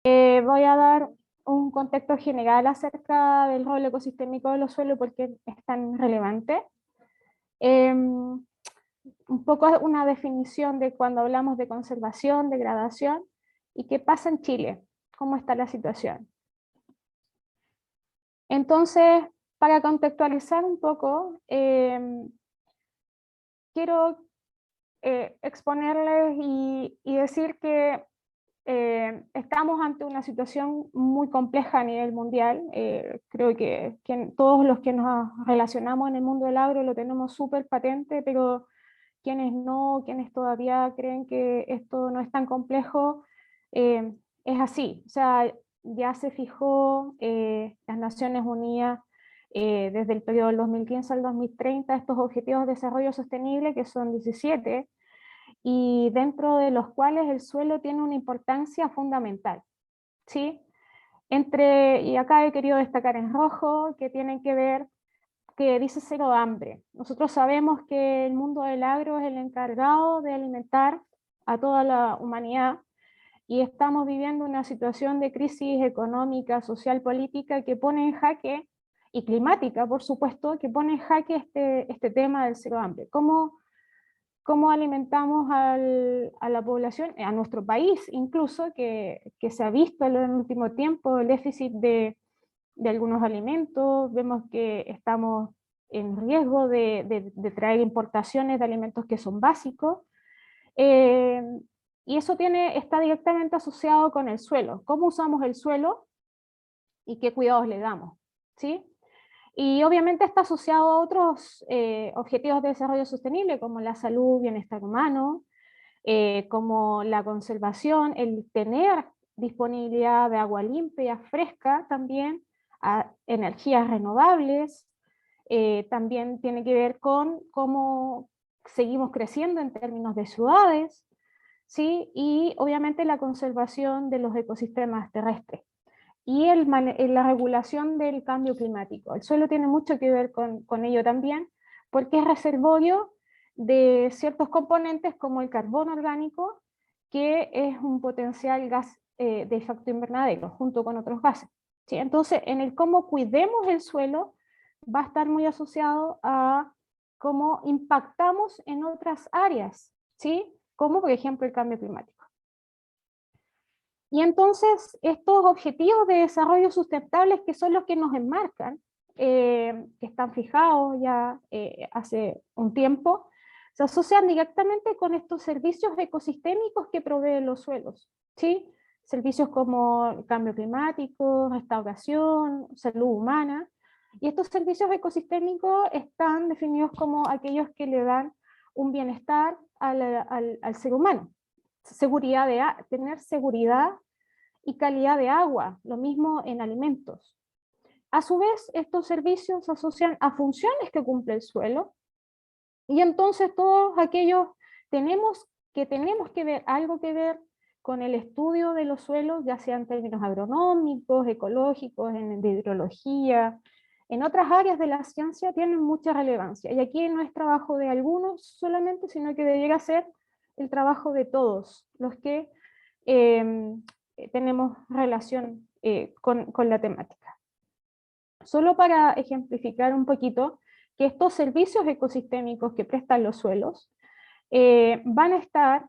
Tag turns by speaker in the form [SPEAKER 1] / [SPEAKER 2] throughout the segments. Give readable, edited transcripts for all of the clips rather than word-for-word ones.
[SPEAKER 1] Voy a dar un contexto general acerca del rol ecosistémico de los suelos porque es tan relevante. Un poco una definición de cuando hablamos de conservación, degradación y qué pasa en Chile, cómo está la situación. Entonces, para contextualizar un poco, quiero exponerles y decir que estamos ante una situación muy compleja a nivel mundial. Creo que todos los que nos relacionamos en el mundo del agro lo tenemos súper patente, pero quienes no, quienes todavía creen que esto no es tan complejo, es así. O sea, ya se fijó las Naciones Unidas desde el periodo del 2015 al 2030 estos objetivos de desarrollo sostenible, que son 17, y dentro de los cuales el suelo tiene una importancia fundamental, ¿sí? Y acá he querido destacar en rojo, que tienen que ver, que dice cero hambre. Nosotros sabemos que el mundo del agro es el encargado de alimentar a toda la humanidad y estamos viviendo una situación de crisis económica, social, política que pone en jaque, y climática, por supuesto, que pone en jaque este tema del cero hambre. ¿Cómo alimentamos a la población, a nuestro país incluso, que se ha visto en el último tiempo el déficit de algunos alimentos? Vemos que estamos en riesgo de traer importaciones de alimentos que son básicos, eh, y eso está directamente asociado con el suelo, cómo usamos el suelo y qué cuidados le damos, ¿sí? Y obviamente está asociado a otros objetivos de desarrollo sostenible, como la salud, bienestar humano, como la conservación, el tener disponibilidad de agua limpia, fresca también, a energías renovables. También tiene que ver con cómo seguimos creciendo en términos de ciudades, ¿sí? Y obviamente la conservación de los ecosistemas terrestres y la regulación del cambio climático. El suelo tiene mucho que ver con ello también, porque es reservorio de ciertos componentes como el carbono orgánico, que es un potencial gas de efecto invernadero, junto con otros gases, ¿sí? Entonces, en el cómo cuidemos el suelo, va a estar muy asociado a cómo impactamos en otras áreas, ¿sí? Como por ejemplo el cambio climático. Y entonces estos objetivos de desarrollo sustentable, que son los que nos enmarcan, que están fijados ya hace un tiempo, se asocian directamente con estos servicios ecosistémicos que proveen los suelos, ¿sí? Servicios como cambio climático, restauración, salud humana. Y estos servicios ecosistémicos están definidos como aquellos que le dan un bienestar al ser humano. Tener seguridad y calidad de agua, lo mismo en alimentos. A su vez, estos servicios se asocian a funciones que cumple el suelo, y entonces todos aquellos tenemos que ver, algo que ver con el estudio de los suelos, ya sea en términos agronómicos, ecológicos, de hidrología, en otras áreas de la ciencia, tienen mucha relevancia. Y aquí no es trabajo de algunos solamente, sino que debería ser el trabajo de todos los que eh, tenemos relación con la temática. Solo para ejemplificar un poquito, que estos servicios ecosistémicos que prestan los suelos van a estar,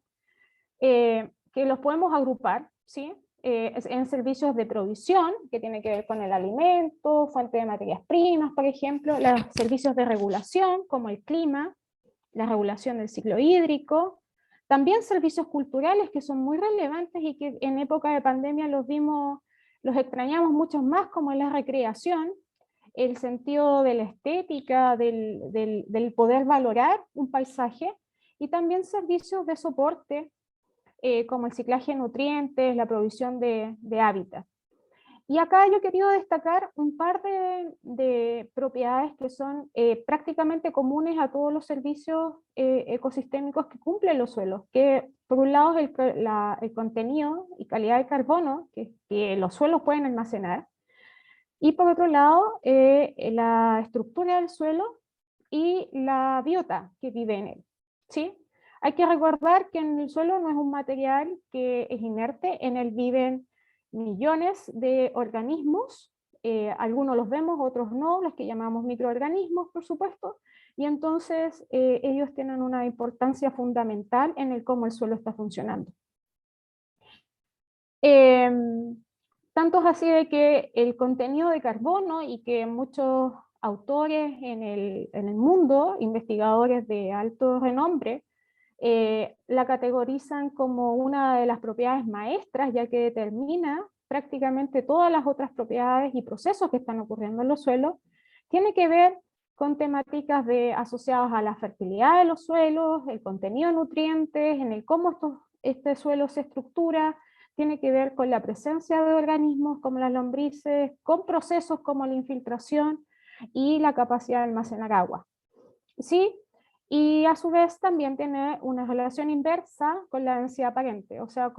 [SPEAKER 1] que los podemos agrupar, ¿sí? En servicios de provisión, que tiene que ver con el alimento, fuente de materias primas, por ejemplo, los servicios de regulación, como el clima, la regulación del ciclo hídrico, también servicios culturales que son muy relevantes y que en época de pandemia los extrañamos mucho más, como la recreación, el sentido de la estética, del poder valorar un paisaje, y también servicios de soporte como el ciclaje de nutrientes, la provisión de hábitat. Y acá yo he querido destacar un par de propiedades que son prácticamente comunes a todos los servicios ecosistémicos que cumplen los suelos, que por un lado es el contenido y calidad de carbono que los suelos pueden almacenar, y por otro lado la estructura del suelo y la biota que vive en él, ¿sí? Hay que recordar que en el suelo no es un material que es inerte, en él viven millones de organismos, algunos los vemos, otros no, los que llamamos microorganismos, por supuesto, y entonces ellos tienen una importancia fundamental en el cómo el suelo está funcionando. Tanto es así de que el contenido de carbono, y que muchos autores en el mundo, investigadores de alto renombre, la categorizan como una de las propiedades maestras, ya que determina prácticamente todas las otras propiedades y procesos que están ocurriendo en los suelos, tiene que ver con temáticas asociadas a la fertilidad de los suelos, el contenido de nutrientes, en el cómo este suelo se estructura, tiene que ver con la presencia de organismos como las lombrices, con procesos como la infiltración y la capacidad de almacenar agua. ¿Sí? Y a su vez también tiene una relación inversa con la densidad aparente, o sea,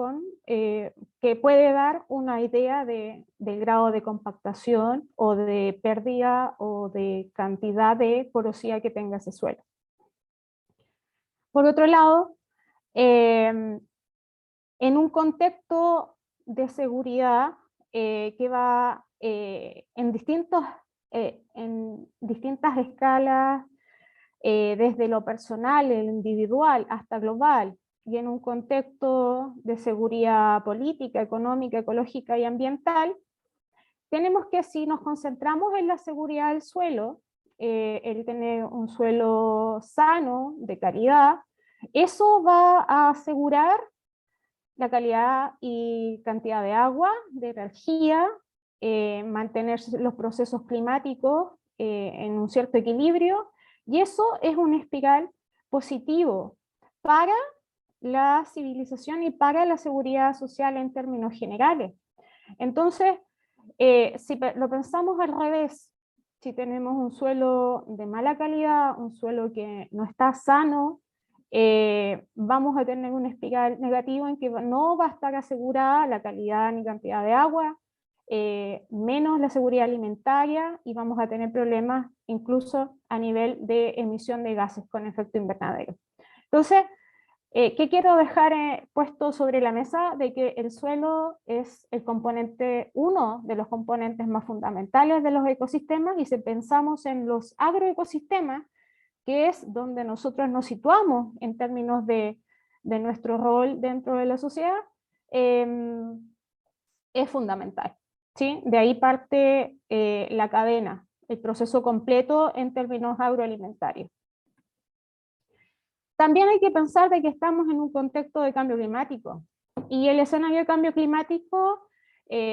[SPEAKER 1] que puede dar una idea del grado de compactación o de pérdida o de cantidad de porosidad que tenga ese suelo. Por otro lado, en un contexto de seguridad que va en distintas escalas, desde lo personal, el individual, hasta global, y en un contexto de seguridad política, económica, ecológica y ambiental, tenemos que, si nos concentramos en la seguridad del suelo, el tener un suelo sano, de calidad, eso va a asegurar la calidad y cantidad de agua, de energía, mantener los procesos climáticos en un cierto equilibrio, y eso es un espiral positivo para la civilización y para la seguridad social en términos generales. Entonces, si lo pensamos al revés, si tenemos un suelo de mala calidad, un suelo que no está sano, vamos a tener un espiral negativo en que no va a estar asegurada la calidad ni cantidad de agua, menos la seguridad alimentaria, y vamos a tener problemas incluso a nivel de emisión de gases con efecto invernadero. Entonces, ¿qué quiero dejar puesto sobre la mesa? De que el suelo es uno de los componentes más fundamentales de los ecosistemas, y si pensamos en los agroecosistemas, que es donde nosotros nos situamos en términos de nuestro rol dentro de la sociedad, es fundamental, ¿sí? De ahí parte la cadena, el proceso completo en términos agroalimentarios. También hay que pensar de que estamos en un contexto de cambio climático, y el escenario de cambio climático,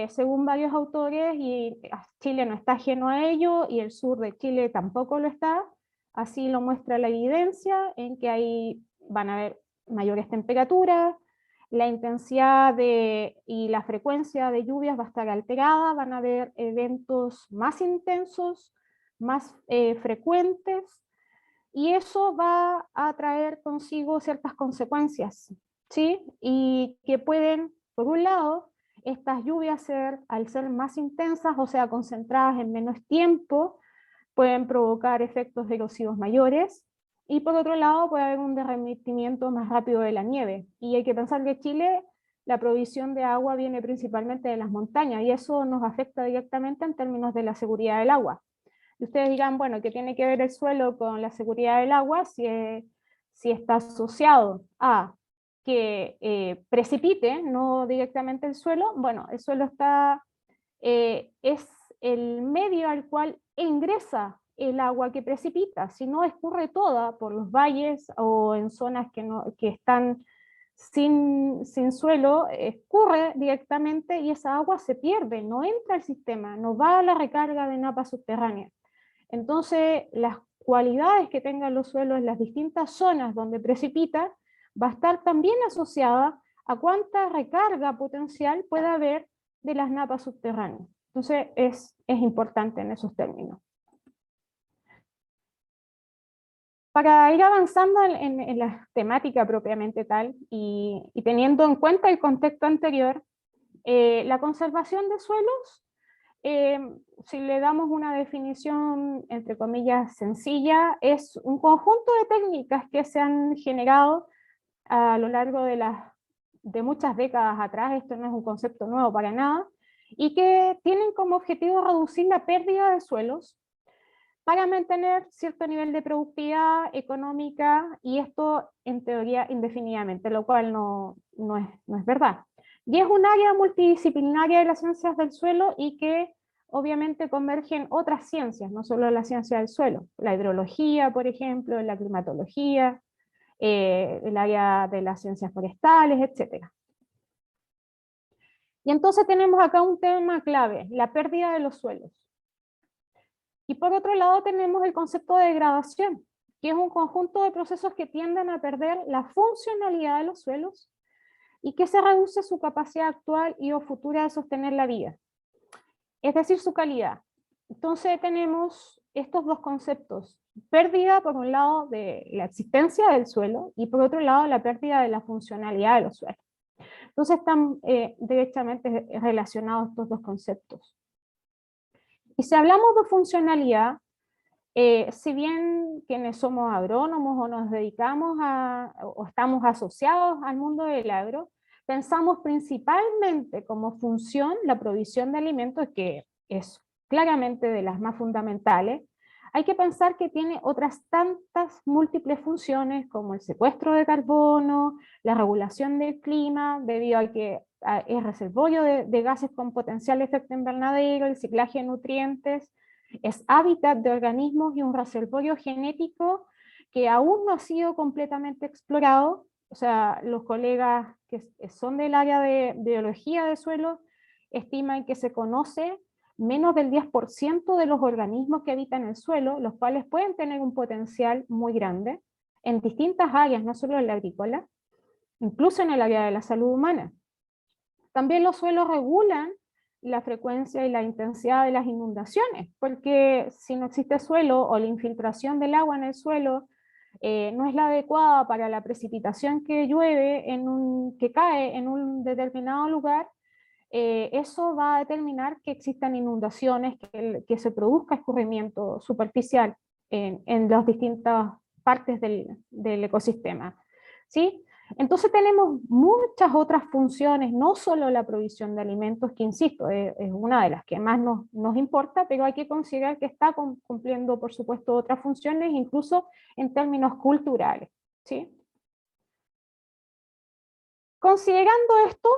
[SPEAKER 1] según varios autores, y Chile no está ajeno a ello, y el sur de Chile tampoco lo está, así lo muestra la evidencia, en que van a haber mayores temperaturas, la intensidad y la frecuencia de lluvias va a estar alterada, van a haber eventos más intensos, más frecuentes, y eso va a traer consigo ciertas consecuencias, ¿sí? Y que pueden, por un lado, estas lluvias al ser más intensas, o sea, concentradas en menos tiempo, pueden provocar efectos erosivos mayores, y por otro lado puede haber un derretimiento más rápido de la nieve. Y hay que pensar que Chile, la provisión de agua viene principalmente de las montañas, y eso nos afecta directamente en términos de la seguridad del agua. Y ustedes dirán, bueno, ¿qué tiene que ver el suelo con la seguridad del agua si está asociado a que precipite, no directamente el suelo? Bueno, el suelo es el medio al cual ingresa el agua que precipita, si no escurre toda por los valles o en zonas que están sin suelo, escurre directamente y esa agua se pierde, no entra al sistema, no va a la recarga de napas subterráneas. Entonces, las cualidades que tengan los suelos en las distintas zonas donde precipita va a estar también asociada a cuánta recarga potencial puede haber de las napas subterráneas. Entonces, es importante en esos términos. Para ir avanzando en la temática propiamente tal, y teniendo en cuenta el contexto anterior, la conservación de suelos, si le damos una definición, entre comillas, sencilla, es un conjunto de técnicas que se han generado a lo largo de muchas décadas atrás. Esto no es un concepto nuevo para nada, y que tienen como objetivo reducir la pérdida de suelos para mantener cierto nivel de productividad económica, y esto en teoría indefinidamente, lo cual no es verdad. Y es un área multidisciplinaria de las ciencias del suelo y que obviamente convergen otras ciencias, no solo la ciencia del suelo, la hidrología, por ejemplo, la climatología, el área de las ciencias forestales, etc. Y entonces tenemos acá un tema clave, la pérdida de los suelos. Y por otro lado tenemos el concepto de degradación, que es un conjunto de procesos que tienden a perder la funcionalidad de los suelos y que se reduce su capacidad actual y o futura de sostener la vida, es decir, su calidad. Entonces tenemos estos dos conceptos, pérdida por un lado de la existencia del suelo y por otro lado la pérdida de la funcionalidad de los suelos. Entonces están directamente relacionados estos dos conceptos. Y si hablamos de funcionalidad, si bien quienes somos agrónomos o nos dedicamos o estamos asociados al mundo del agro, pensamos principalmente como función la provisión de alimentos, que es claramente de las más fundamentales. Hay que pensar que tiene otras tantas múltiples funciones como el secuestro de carbono, la regulación del clima, debido a que es reservorio de gases con potencial efecto invernadero, el ciclaje de nutrientes, es hábitat de organismos y un reservorio genético que aún no ha sido completamente explorado. O sea, los colegas que son del área de biología de suelo estiman que se conoce menos del 10% de los organismos que habitan el suelo, los cuales pueden tener un potencial muy grande en distintas áreas, no solo en la agrícola, incluso en el área de la salud humana. También los suelos regulan la frecuencia y la intensidad de las inundaciones, porque si no existe suelo o la infiltración del agua en el suelo no es la adecuada para la precipitación que llueve, que cae en un determinado lugar, eso va a determinar que existan inundaciones, que se produzca escurrimiento superficial en las distintas partes del ecosistema, ¿sí? Entonces tenemos muchas otras funciones, no solo la provisión de alimentos, que insisto, es una de las que más nos importa, pero hay que considerar que está cumpliendo, por supuesto, otras funciones, incluso en términos culturales, ¿sí? Considerando esto,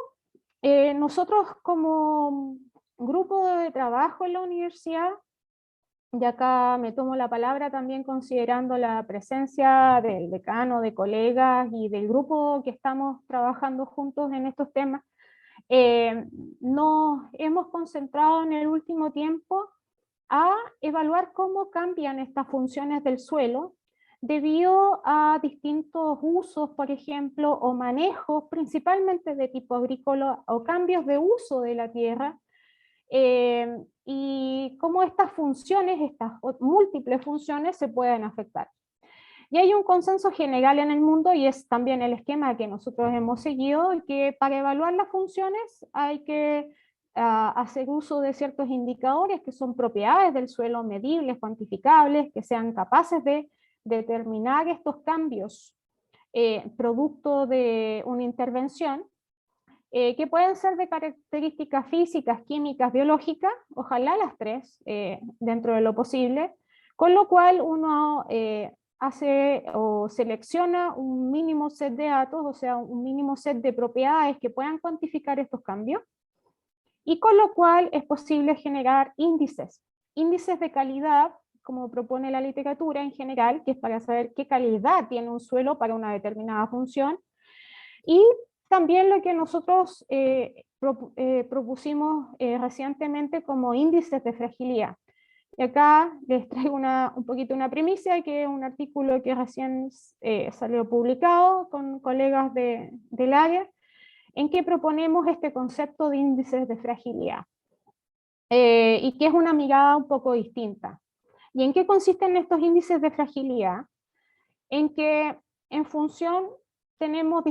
[SPEAKER 1] nosotros como grupo de trabajo en la universidad, y acá me tomo la palabra también considerando la presencia del decano, de colegas y del grupo que estamos trabajando juntos en estos temas, nos hemos concentrado en el último tiempo a evaluar cómo cambian estas funciones del suelo debido a distintos usos, por ejemplo, o manejos, principalmente de tipo agrícola, o cambios de uso de la tierra, y cómo estas funciones, estas múltiples funciones se pueden afectar. Y hay un consenso general en el mundo, y es también el esquema que nosotros hemos seguido, que para evaluar las funciones hay que hacer uso de ciertos indicadores que son propiedades del suelo, medibles, cuantificables, que sean capaces de determinar estos cambios producto de una intervención, que pueden ser de características físicas, químicas, biológicas, ojalá las tres dentro de lo posible, con lo cual uno hace o selecciona un mínimo set de datos, o sea, un mínimo set de propiedades que puedan cuantificar estos cambios, y con lo cual es posible generar índices de calidad, como propone la literatura en general, que es para saber qué calidad tiene un suelo para una determinada función, y también lo que nosotros propusimos recientemente como índices de fragilidad. Y acá les traigo un poquito una primicia, que es un artículo que recién salió publicado con colegas del área, en que proponemos este concepto de índices de fragilidad, y que es una mirada un poco distinta. ¿Y en qué consisten estos índices de fragilidad? En que en función tenemos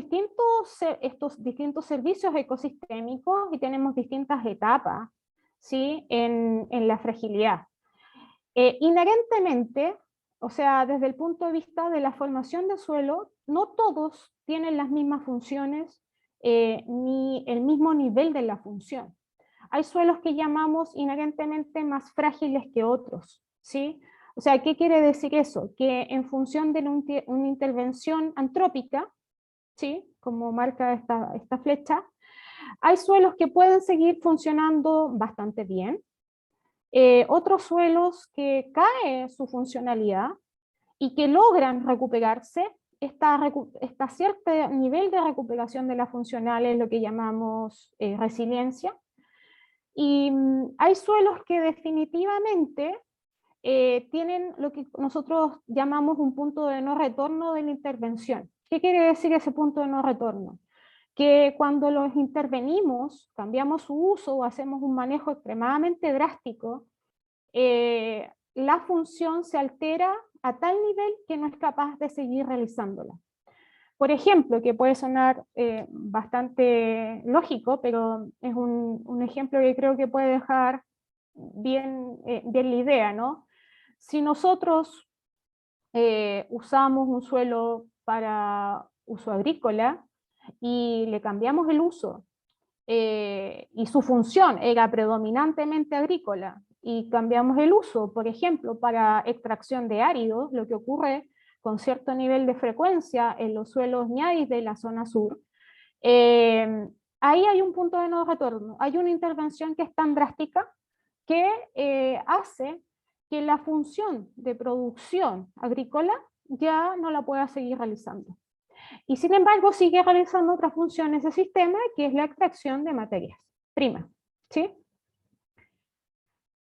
[SPEAKER 1] estos distintos servicios ecosistémicos y tenemos distintas etapas, ¿sí? en la fragilidad. Inherentemente, o sea, desde el punto de vista de la formación de suelo, no todos tienen las mismas funciones ni el mismo nivel de la función. hay suelos que llamamos inherentemente más frágiles que otros, ¿sí? O sea, ¿qué quiere decir eso? Que en función de una intervención antrópica, ¿sí? Como marca esta flecha, hay suelos que pueden seguir funcionando bastante bien, otros suelos que cae su funcionalidad y que logran recuperarse. Esta cierto nivel de recuperación de la funcional es lo que llamamos resiliencia. Y hay suelos que definitivamente tienen lo que nosotros llamamos un punto de no retorno de la intervención. ¿Qué quiere decir ese punto de no retorno? Que cuando los intervenimos, cambiamos su uso o hacemos un manejo extremadamente drástico, la función se altera a tal nivel que no es capaz de seguir realizándola. Por ejemplo, que puede sonar bastante lógico, pero es un ejemplo que creo que puede dejar bien la idea, ¿no? Si nosotros usamos un suelo para uso agrícola y le cambiamos el uso y su función era predominantemente agrícola y cambiamos el uso, por ejemplo, para extracción de áridos, lo que ocurre con cierto nivel de frecuencia en los suelos ñais de la zona sur, ahí hay un punto de no retorno, hay una intervención que es tan drástica que hace que la función de producción agrícola ya no la pueda seguir realizando. Y sin embargo sigue realizando otras funciones de sistema, que es la extracción de materias primas, ¿sí?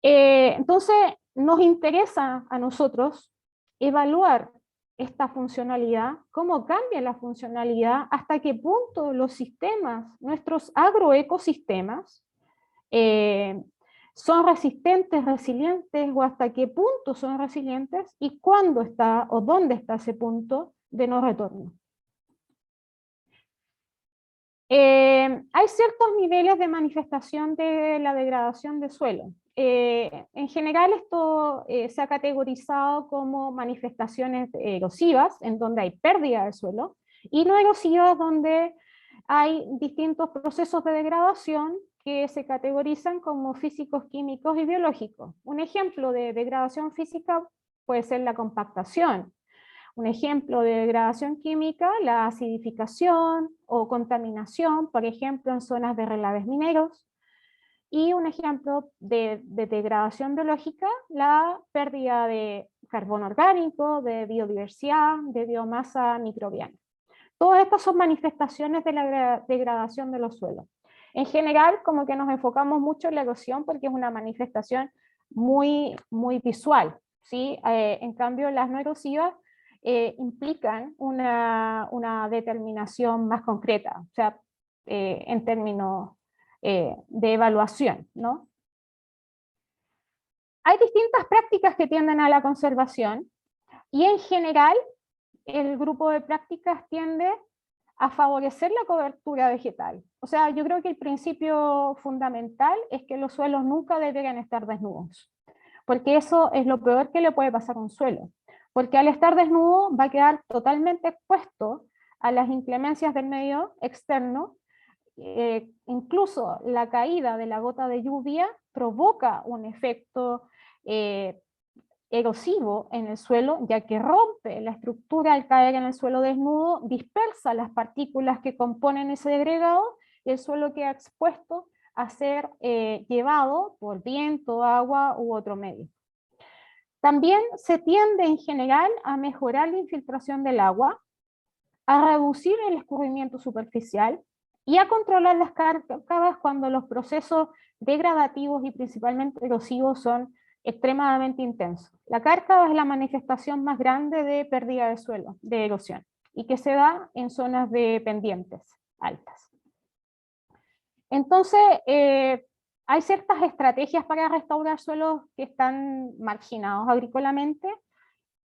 [SPEAKER 1] Entonces nos interesa a nosotros evaluar esta funcionalidad, cómo cambia la funcionalidad, hasta qué punto los sistemas, nuestros agroecosistemas, son resistentes, resilientes, o hasta qué punto son resilientes, y cuándo está o dónde está ese punto de no retorno. Hay ciertos niveles de manifestación de la degradación de suelo. En general esto se ha categorizado como manifestaciones erosivas, en donde hay pérdida de suelo, y no erosivas, donde hay distintos procesos de degradación que se categorizan como físicos, químicos y biológicos. Un ejemplo de degradación física puede ser la compactación. Un ejemplo de degradación química, la acidificación o contaminación, por ejemplo, en zonas de relaves mineros. Y un ejemplo de degradación biológica, la pérdida de carbono orgánico, de biodiversidad, de biomasa microbiana. Todas estas son manifestaciones de la degradación de los suelos. En general, como que nos enfocamos mucho en la erosión porque es una manifestación muy visual, ¿sí? En cambio, las no erosivas implican una determinación más concreta, o sea, en términos de evaluación, ¿no? Hay distintas prácticas que tienden a la conservación y en general el grupo de prácticas tiende a favorecer la cobertura vegetal. O sea, yo creo que el principio fundamental es que los suelos nunca deberían estar desnudos, porque eso es lo peor que le puede pasar a un suelo, porque al estar desnudo va a quedar totalmente expuesto a las inclemencias del medio externo. Incluso la caída de la gota de lluvia provoca un efecto erosivo en el suelo, ya que rompe la estructura al caer en el suelo desnudo, dispersa las partículas que componen ese degradado y el suelo queda expuesto a ser llevado por viento, agua u otro medio. También se tiende en general a mejorar la infiltración del agua, a reducir el escurrimiento superficial y a controlar las cárcavas cuando los procesos degradativos y principalmente erosivos son extremadamente intensos. La cárcava es la manifestación más grande de pérdida de suelo, de erosión, y que se da en zonas de pendientes altas. Entonces, hay ciertas estrategias para restaurar suelos que están marginados agrícolamente,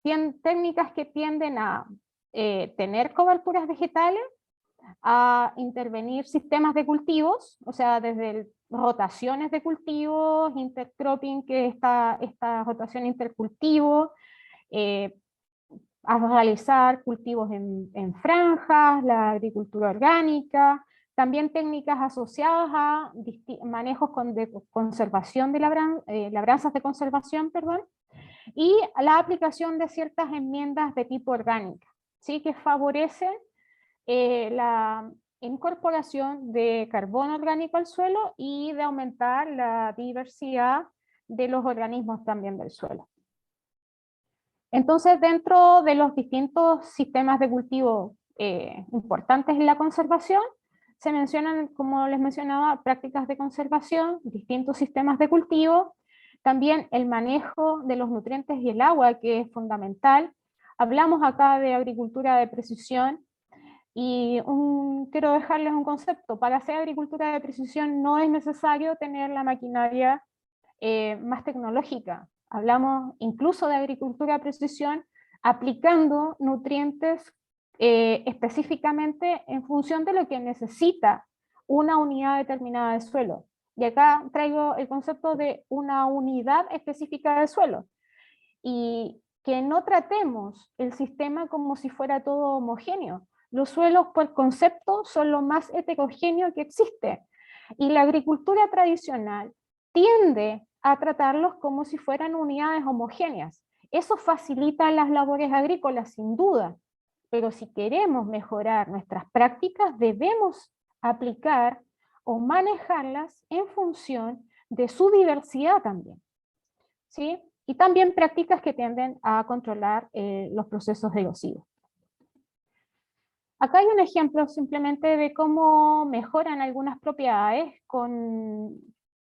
[SPEAKER 1] técnicas que tienden a tener coberturas vegetales, a intervenir sistemas de cultivos, o sea, desde rotaciones de cultivos, intercropping, que es esta rotación intercultivo, a realizar cultivos en franjas, la agricultura orgánica, También técnicas asociadas a manejos de conservación de labranzas de conservación, perdón, y la aplicación de ciertas enmiendas de tipo orgánica, ¿sí? Que favorecen la incorporación de carbono orgánico al suelo y de aumentar la diversidad de los organismos también del suelo. Entonces, dentro de los distintos sistemas de cultivo importantes en la conservación, se mencionan, como les mencionaba, prácticas de conservación, distintos sistemas de cultivo, también el manejo de los nutrientes y el agua, que es fundamental. Hablamos acá de agricultura de precisión, y quiero dejarles un concepto. Para hacer agricultura de precisión no es necesario tener la maquinaria más tecnológica. Hablamos incluso de agricultura de precisión aplicando nutrientes específicamente en función de lo que necesita una unidad determinada de suelo. Y acá traigo el concepto de una unidad específica de suelo. Y que no tratemos el sistema como si fuera todo homogéneo. Los suelos, por concepto, son lo más heterogéneo que existe. Y la agricultura tradicional tiende a tratarlos como si fueran unidades homogéneas. Eso facilita las labores agrícolas, sin duda. Pero si queremos mejorar nuestras prácticas, debemos aplicar o manejarlas en función de su diversidad también, ¿sí? Y también prácticas que tienden a controlar los procesos erosivos. Acá hay un ejemplo simplemente de cómo mejoran algunas propiedades con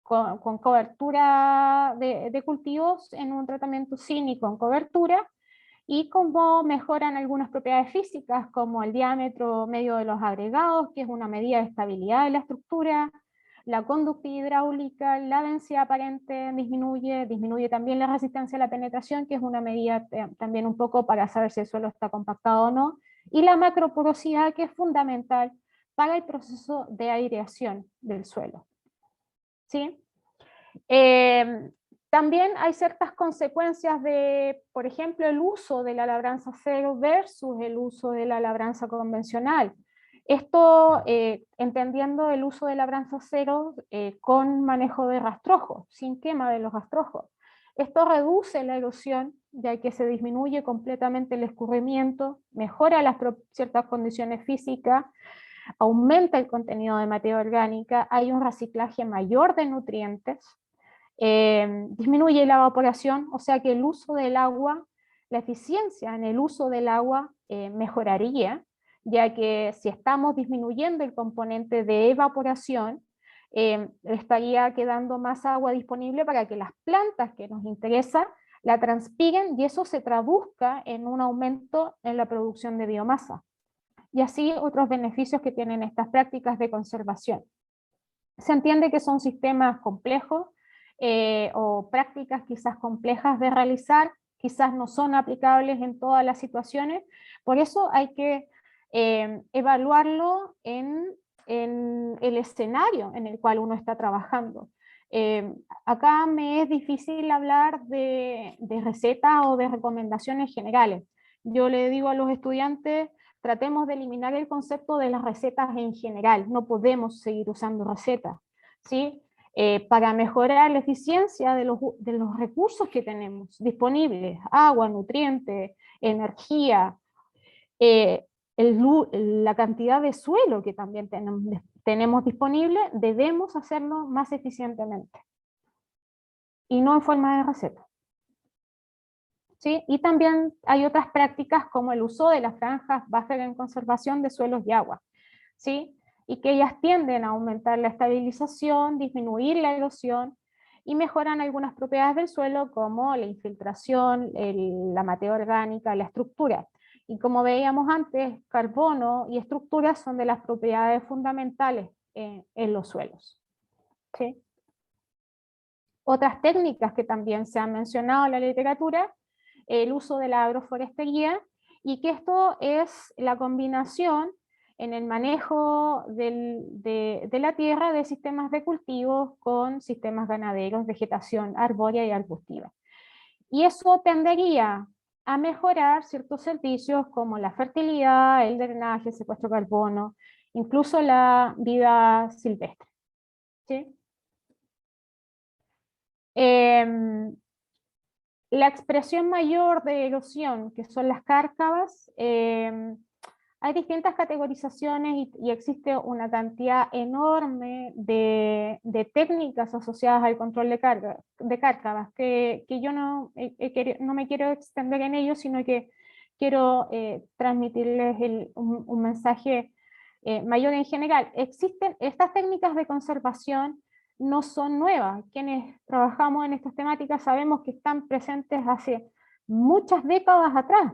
[SPEAKER 1] cobertura de cultivos en un tratamiento sin y con cobertura, y cómo mejoran algunas propiedades físicas como el diámetro medio de los agregados, que es una medida de estabilidad de la estructura, la conductividad hidráulica, la densidad aparente disminuye también la resistencia a la penetración, que es una medida también un poco para saber si el suelo está compactado o no, y la macroporosidad, que es fundamental para el proceso de aireación del suelo, ¿sí? También hay ciertas consecuencias de, por ejemplo, el uso de la labranza cero versus el uso de la labranza convencional. Esto entendiendo el uso de labranza cero con manejo de rastrojos, sin quema de los rastrojos. Esto reduce la erosión, ya que se disminuye completamente el escurrimiento, mejora ciertas condiciones físicas, aumenta el contenido de materia orgánica, hay un reciclaje mayor de nutrientes, disminuye la evaporación, o sea que el uso del agua, la eficiencia en el uso del agua mejoraría, ya que si estamos disminuyendo el componente de evaporación, estaría quedando más agua disponible para que las plantas que nos interesa la transpiren y eso se traduzca en un aumento en la producción de biomasa. Y así otros beneficios que tienen estas prácticas de conservación. Se entiende que son sistemas complejos o prácticas quizás complejas de realizar, quizás no son aplicables en todas las situaciones, por eso hay que evaluarlo en el escenario en el cual uno está trabajando. Acá me es difícil hablar de recetas o de recomendaciones generales. Yo le digo a los estudiantes, tratemos de eliminar el concepto de las recetas en general, no podemos seguir usando recetas, ¿sí? Para mejorar la eficiencia de los recursos que tenemos disponibles, agua, nutrientes, energía, la cantidad de suelo que también tenemos disponible, debemos hacerlo más eficientemente y no en forma de receta. ¿Sí? Y también hay otras prácticas como el uso de las franjas buffer en conservación de suelos y agua, ¿sí? Y que ellas tienden a aumentar la estabilización, disminuir la erosión y mejoran algunas propiedades del suelo como la infiltración, la materia orgánica, la estructura. Y como veíamos antes, carbono y estructura son de las propiedades fundamentales en los suelos, ¿sí? Otras técnicas que también se han mencionado en la literatura, el uso de la agroforestería, y que esto es la combinación en el manejo de la tierra de sistemas de cultivos con sistemas ganaderos, vegetación arbórea y arbustiva. Y eso tendería a mejorar ciertos servicios como la fertilidad, el drenaje, el secuestro de carbono, incluso la vida silvestre. ¿Sí? La expresión mayor de erosión, que son las cárcavas, hay distintas categorizaciones y existe una cantidad enorme de técnicas asociadas al control de cárcavas, que yo no me quiero extender en ello, sino que quiero transmitirles un mensaje mayor en general. Existen estas técnicas de conservación, no son nuevas. Quienes trabajamos en estas temáticas sabemos que están presentes hace muchas décadas atrás.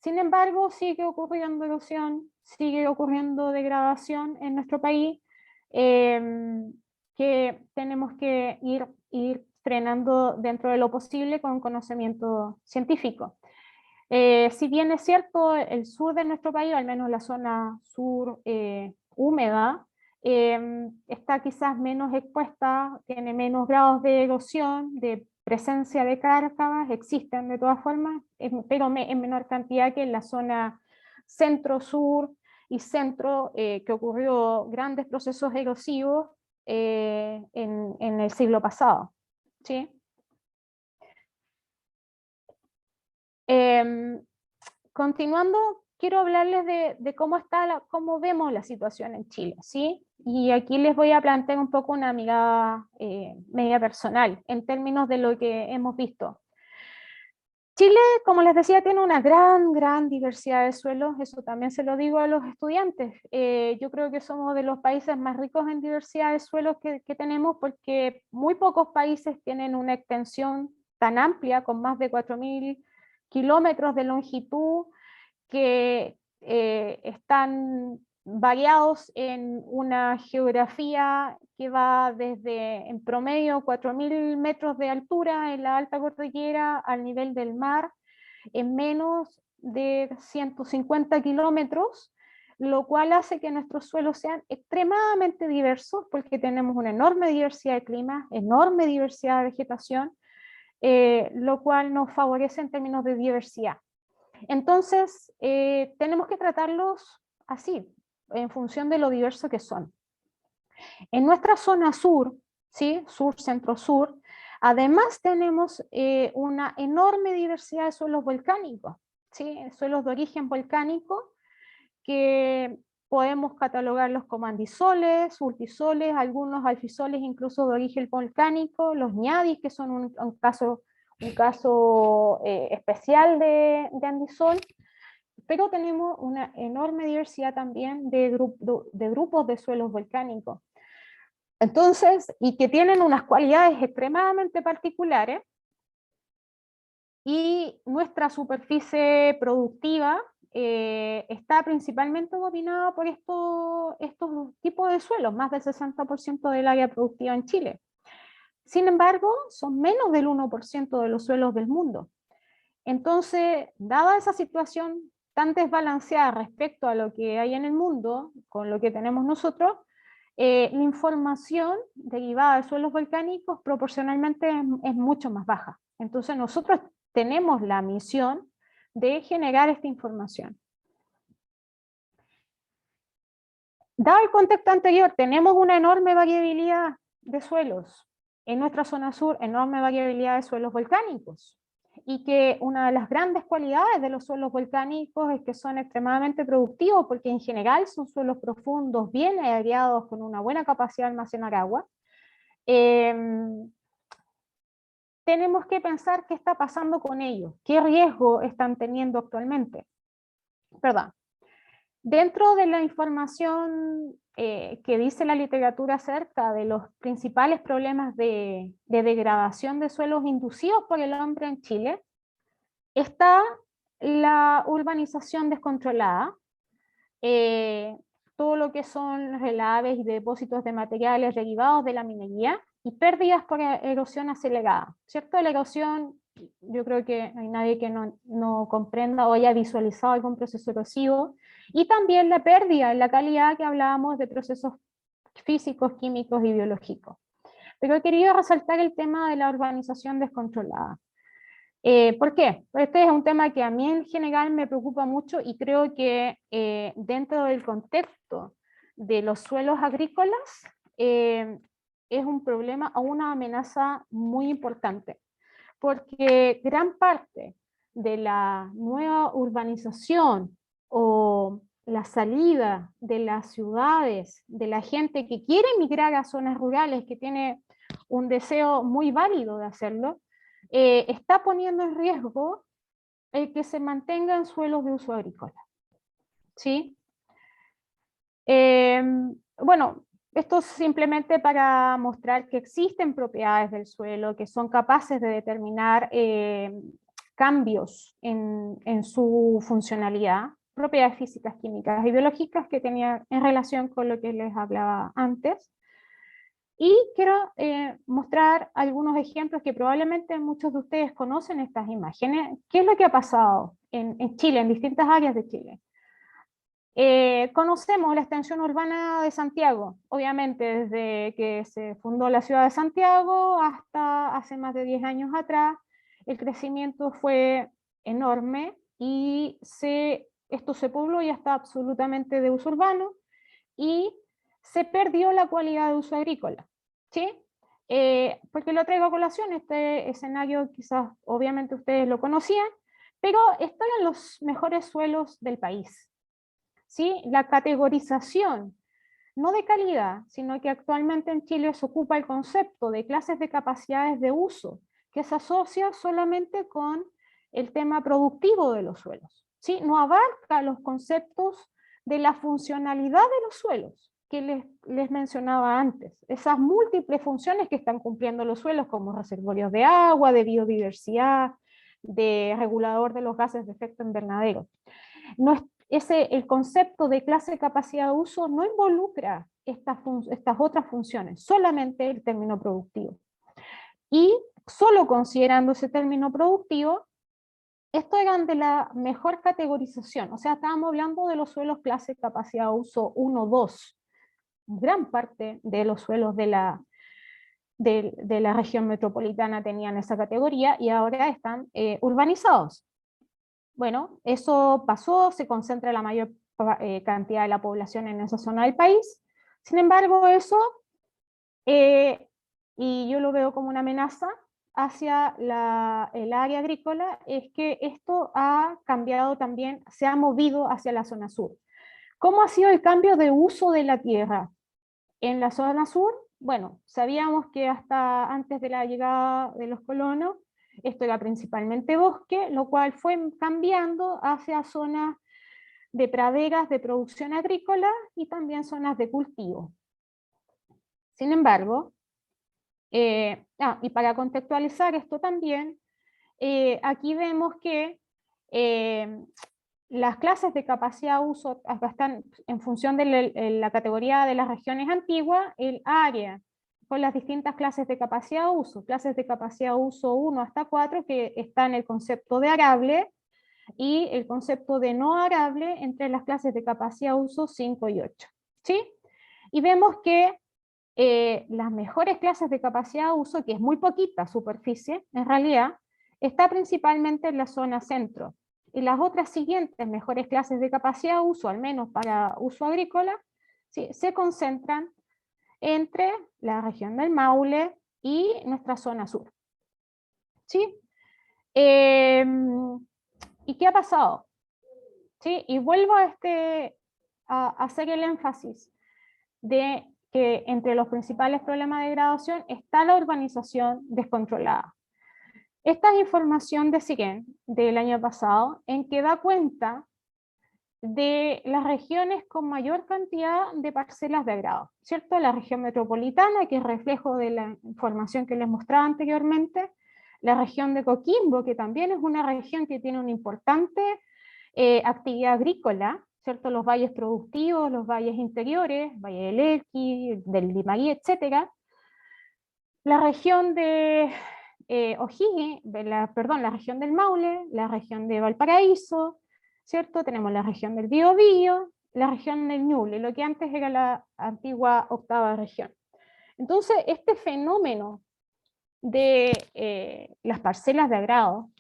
[SPEAKER 1] Sin embargo, sigue ocurriendo erosión, sigue ocurriendo degradación en nuestro país, que tenemos que ir frenando dentro de lo posible con conocimiento científico. Si bien es cierto, el sur de nuestro país, al menos la zona sur húmeda, está quizás menos expuesta, tiene menos grados de erosión, de presencia de cárcavas, existen de todas formas, pero en menor cantidad que en la zona centro-sur y centro, que ocurrió grandes procesos erosivos en el siglo pasado. ¿Sí? Continuando, quiero hablarles de cómo vemos la situación en Chile, ¿sí? Y aquí les voy a plantear un poco una mirada media personal, en términos de lo que hemos visto. Chile, como les decía, tiene una gran diversidad de suelos, eso también se lo digo a los estudiantes. Yo creo que somos de los países más ricos en diversidad de suelos que tenemos, porque muy pocos países tienen una extensión tan amplia, con más de 4.000 kilómetros de longitud, que están variados en una geografía que va desde, en promedio, 4.000 metros de altura en la alta cordillera al nivel del mar, en menos de 150 kilómetros, lo cual hace que nuestros suelos sean extremadamente diversos, porque tenemos una enorme diversidad de climas, enorme diversidad de vegetación, lo cual nos favorece en términos de diversidad. Entonces, tenemos que tratarlos así, en función de lo diverso que son. En nuestra zona sur, ¿sí? Sur, centro, sur, además tenemos una enorme diversidad de suelos volcánicos, ¿sí? Suelos de origen volcánico, que podemos catalogarlos como andisoles, ultisoles, algunos alfisoles incluso de origen volcánico, los ñadis, que son un caso especial de andisol, pero tenemos una enorme diversidad también de grupos de suelos volcánicos. Entonces, y que tienen unas cualidades extremadamente particulares, y nuestra superficie productiva está principalmente dominada por estos tipos de suelos, más del 60% del área productiva en Chile. Sin embargo, son menos del 1% de los suelos del mundo. Entonces, dada esa situación tan desbalanceada respecto a lo que hay en el mundo, con lo que tenemos nosotros, la información derivada de suelos volcánicos proporcionalmente es mucho más baja. Entonces nosotros tenemos la misión de generar esta información. Dado el contexto anterior, tenemos una enorme variabilidad de suelos. En nuestra zona sur, enorme variabilidad de suelos volcánicos. Y que una de las grandes cualidades de los suelos volcánicos es que son extremadamente productivos, porque en general son suelos profundos, bien aireados, con una buena capacidad de almacenar agua. Tenemos que pensar qué está pasando con ellos, qué riesgo están teniendo actualmente. Perdón. Dentro de la información que dice la literatura acerca de los principales problemas de degradación de suelos inducidos por el hombre en Chile, está la urbanización descontrolada, todo lo que son relaves y depósitos de materiales derivados de la minería, y pérdidas por erosión acelerada, ¿cierto? La erosión, yo creo que no hay nadie que no comprenda o haya visualizado algún proceso erosivo, y también la pérdida en la calidad que hablábamos de procesos físicos, químicos y biológicos. Pero he querido resaltar el tema de la urbanización descontrolada. ¿Por qué? Este es un tema que a mí en general me preocupa mucho y creo que dentro del contexto de los suelos agrícolas es un problema o una amenaza muy importante, porque gran parte de la nueva urbanización o la salida de las ciudades, de la gente que quiere migrar a zonas rurales, que tiene un deseo muy válido de hacerlo, está poniendo en riesgo el que se mantengan suelos de uso agrícola. ¿Sí? Bueno, esto es simplemente para mostrar que existen propiedades del suelo que son capaces de determinar cambios en su funcionalidad, propiedades físicas, químicas y biológicas que tenían en relación con lo que les hablaba antes. Y quiero mostrar algunos ejemplos que probablemente muchos de ustedes conocen estas imágenes. ¿Qué es lo que ha pasado en Chile, en distintas áreas de Chile? Conocemos la extensión urbana de Santiago, obviamente desde que se fundó la ciudad de Santiago hasta hace más de 10 años atrás, el crecimiento fue enorme y esto se pobló y está absolutamente de uso urbano y se perdió la cualidad de uso agrícola. ¿Sí? Porque lo traigo a colación, este escenario quizás obviamente ustedes lo conocían, pero están en los mejores suelos del país. ¿Sí? La categorización, no de calidad, sino que actualmente en Chile se ocupa el concepto de clases de capacidades de uso, que se asocia solamente con el tema productivo de los suelos. ¿Sí? No abarca los conceptos de la funcionalidad de los suelos, que les mencionaba antes. Esas múltiples funciones que están cumpliendo los suelos, como reservorios de agua, de biodiversidad, de regulador de los gases de efecto invernadero. No es, el concepto de clase de capacidad de uso no involucra estas otras funciones, solamente el término productivo. Y solo considerando ese término productivo, esto eran de la mejor categorización, o sea, estábamos hablando de los suelos clase capacidad de uso 1, 2. Gran parte de los suelos de la región metropolitana tenían esa categoría y ahora están urbanizados. Bueno, eso pasó, se concentra la mayor cantidad de la población en esa zona del país. Sin embargo, eso, y yo lo veo como una amenaza hacia el área agrícola, es que esto ha cambiado también, se ha movido hacia la zona sur. ¿Cómo ha sido el cambio de uso de la tierra? En la zona sur, bueno, sabíamos que hasta antes de la llegada de los colonos, esto era principalmente bosque, lo cual fue cambiando hacia zonas de praderas de producción agrícola y también zonas de cultivo. Sin embargo, y para contextualizar esto también, aquí vemos que las clases de capacidad de uso están en función de la categoría de las regiones antiguas, el área con las distintas clases de capacidad de uso, clases de capacidad de uso 1 hasta 4, que está en el concepto de arable, y el concepto de no arable entre las clases de capacidad de uso 5 y 8. ¿Sí? Y vemos que las mejores clases de capacidad de uso, que es muy poquita superficie, en realidad, está principalmente en la zona centro. Y las otras siguientes mejores clases de capacidad de uso, al menos para uso agrícola, ¿sí?, se concentran entre la región del Maule y nuestra zona sur. ¿Sí? ¿Y qué ha pasado? ¿Sí? Y vuelvo a hacer el énfasis de que entre los principales problemas de degradación está la urbanización descontrolada. Esta es información de SIGEN del año pasado, en que da cuenta de las regiones con mayor cantidad de parcelas de agrado, ¿cierto? La región metropolitana, que es reflejo de la información que les mostraba anteriormente, la región de Coquimbo, que también es una región que tiene una importante actividad agrícola, ¿cierto? Los valles productivos, los valles interiores, Valle del Elqui, del Limarí, etc. La región de O'Higgins, la región del Maule, la región de Valparaíso, ¿cierto? Tenemos la región del Biobío, la región del Ñuble, lo que antes era la antigua octava región. Entonces, este fenómeno de las parcelas de agrado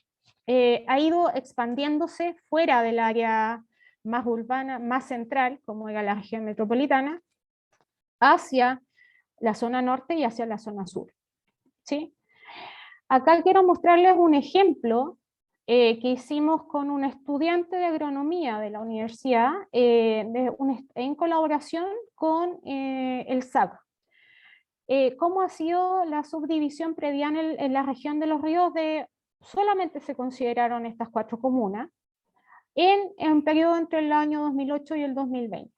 [SPEAKER 1] ha ido expandiéndose fuera del área más urbana, más central, como era la región metropolitana, hacia la zona norte y hacia la zona sur. ¿Sí? Acá quiero mostrarles un ejemplo que hicimos con un estudiante de agronomía de la universidad en colaboración con el SAC. ¿Cómo ha sido la subdivisión predial en la región de Los Ríos? Solamente se consideraron estas 4 comunas en un periodo entre el año 2008 y el 2020.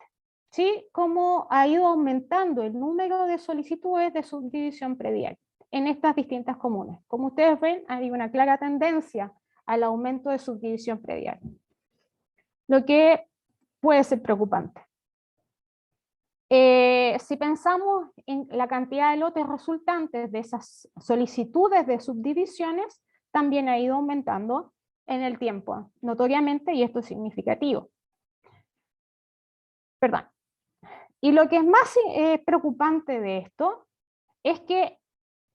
[SPEAKER 1] ¿Sí? Cómo ha ido aumentando el número de solicitudes de subdivisión predial en estas distintas comunas. Como ustedes ven, hay una clara tendencia al aumento de subdivisión predial, lo que puede ser preocupante. Si pensamos en la cantidad de lotes resultantes de esas solicitudes de subdivisiones, también ha ido aumentando en el tiempo, notoriamente, y esto es significativo. Perdón. Y lo que es más preocupante de esto es que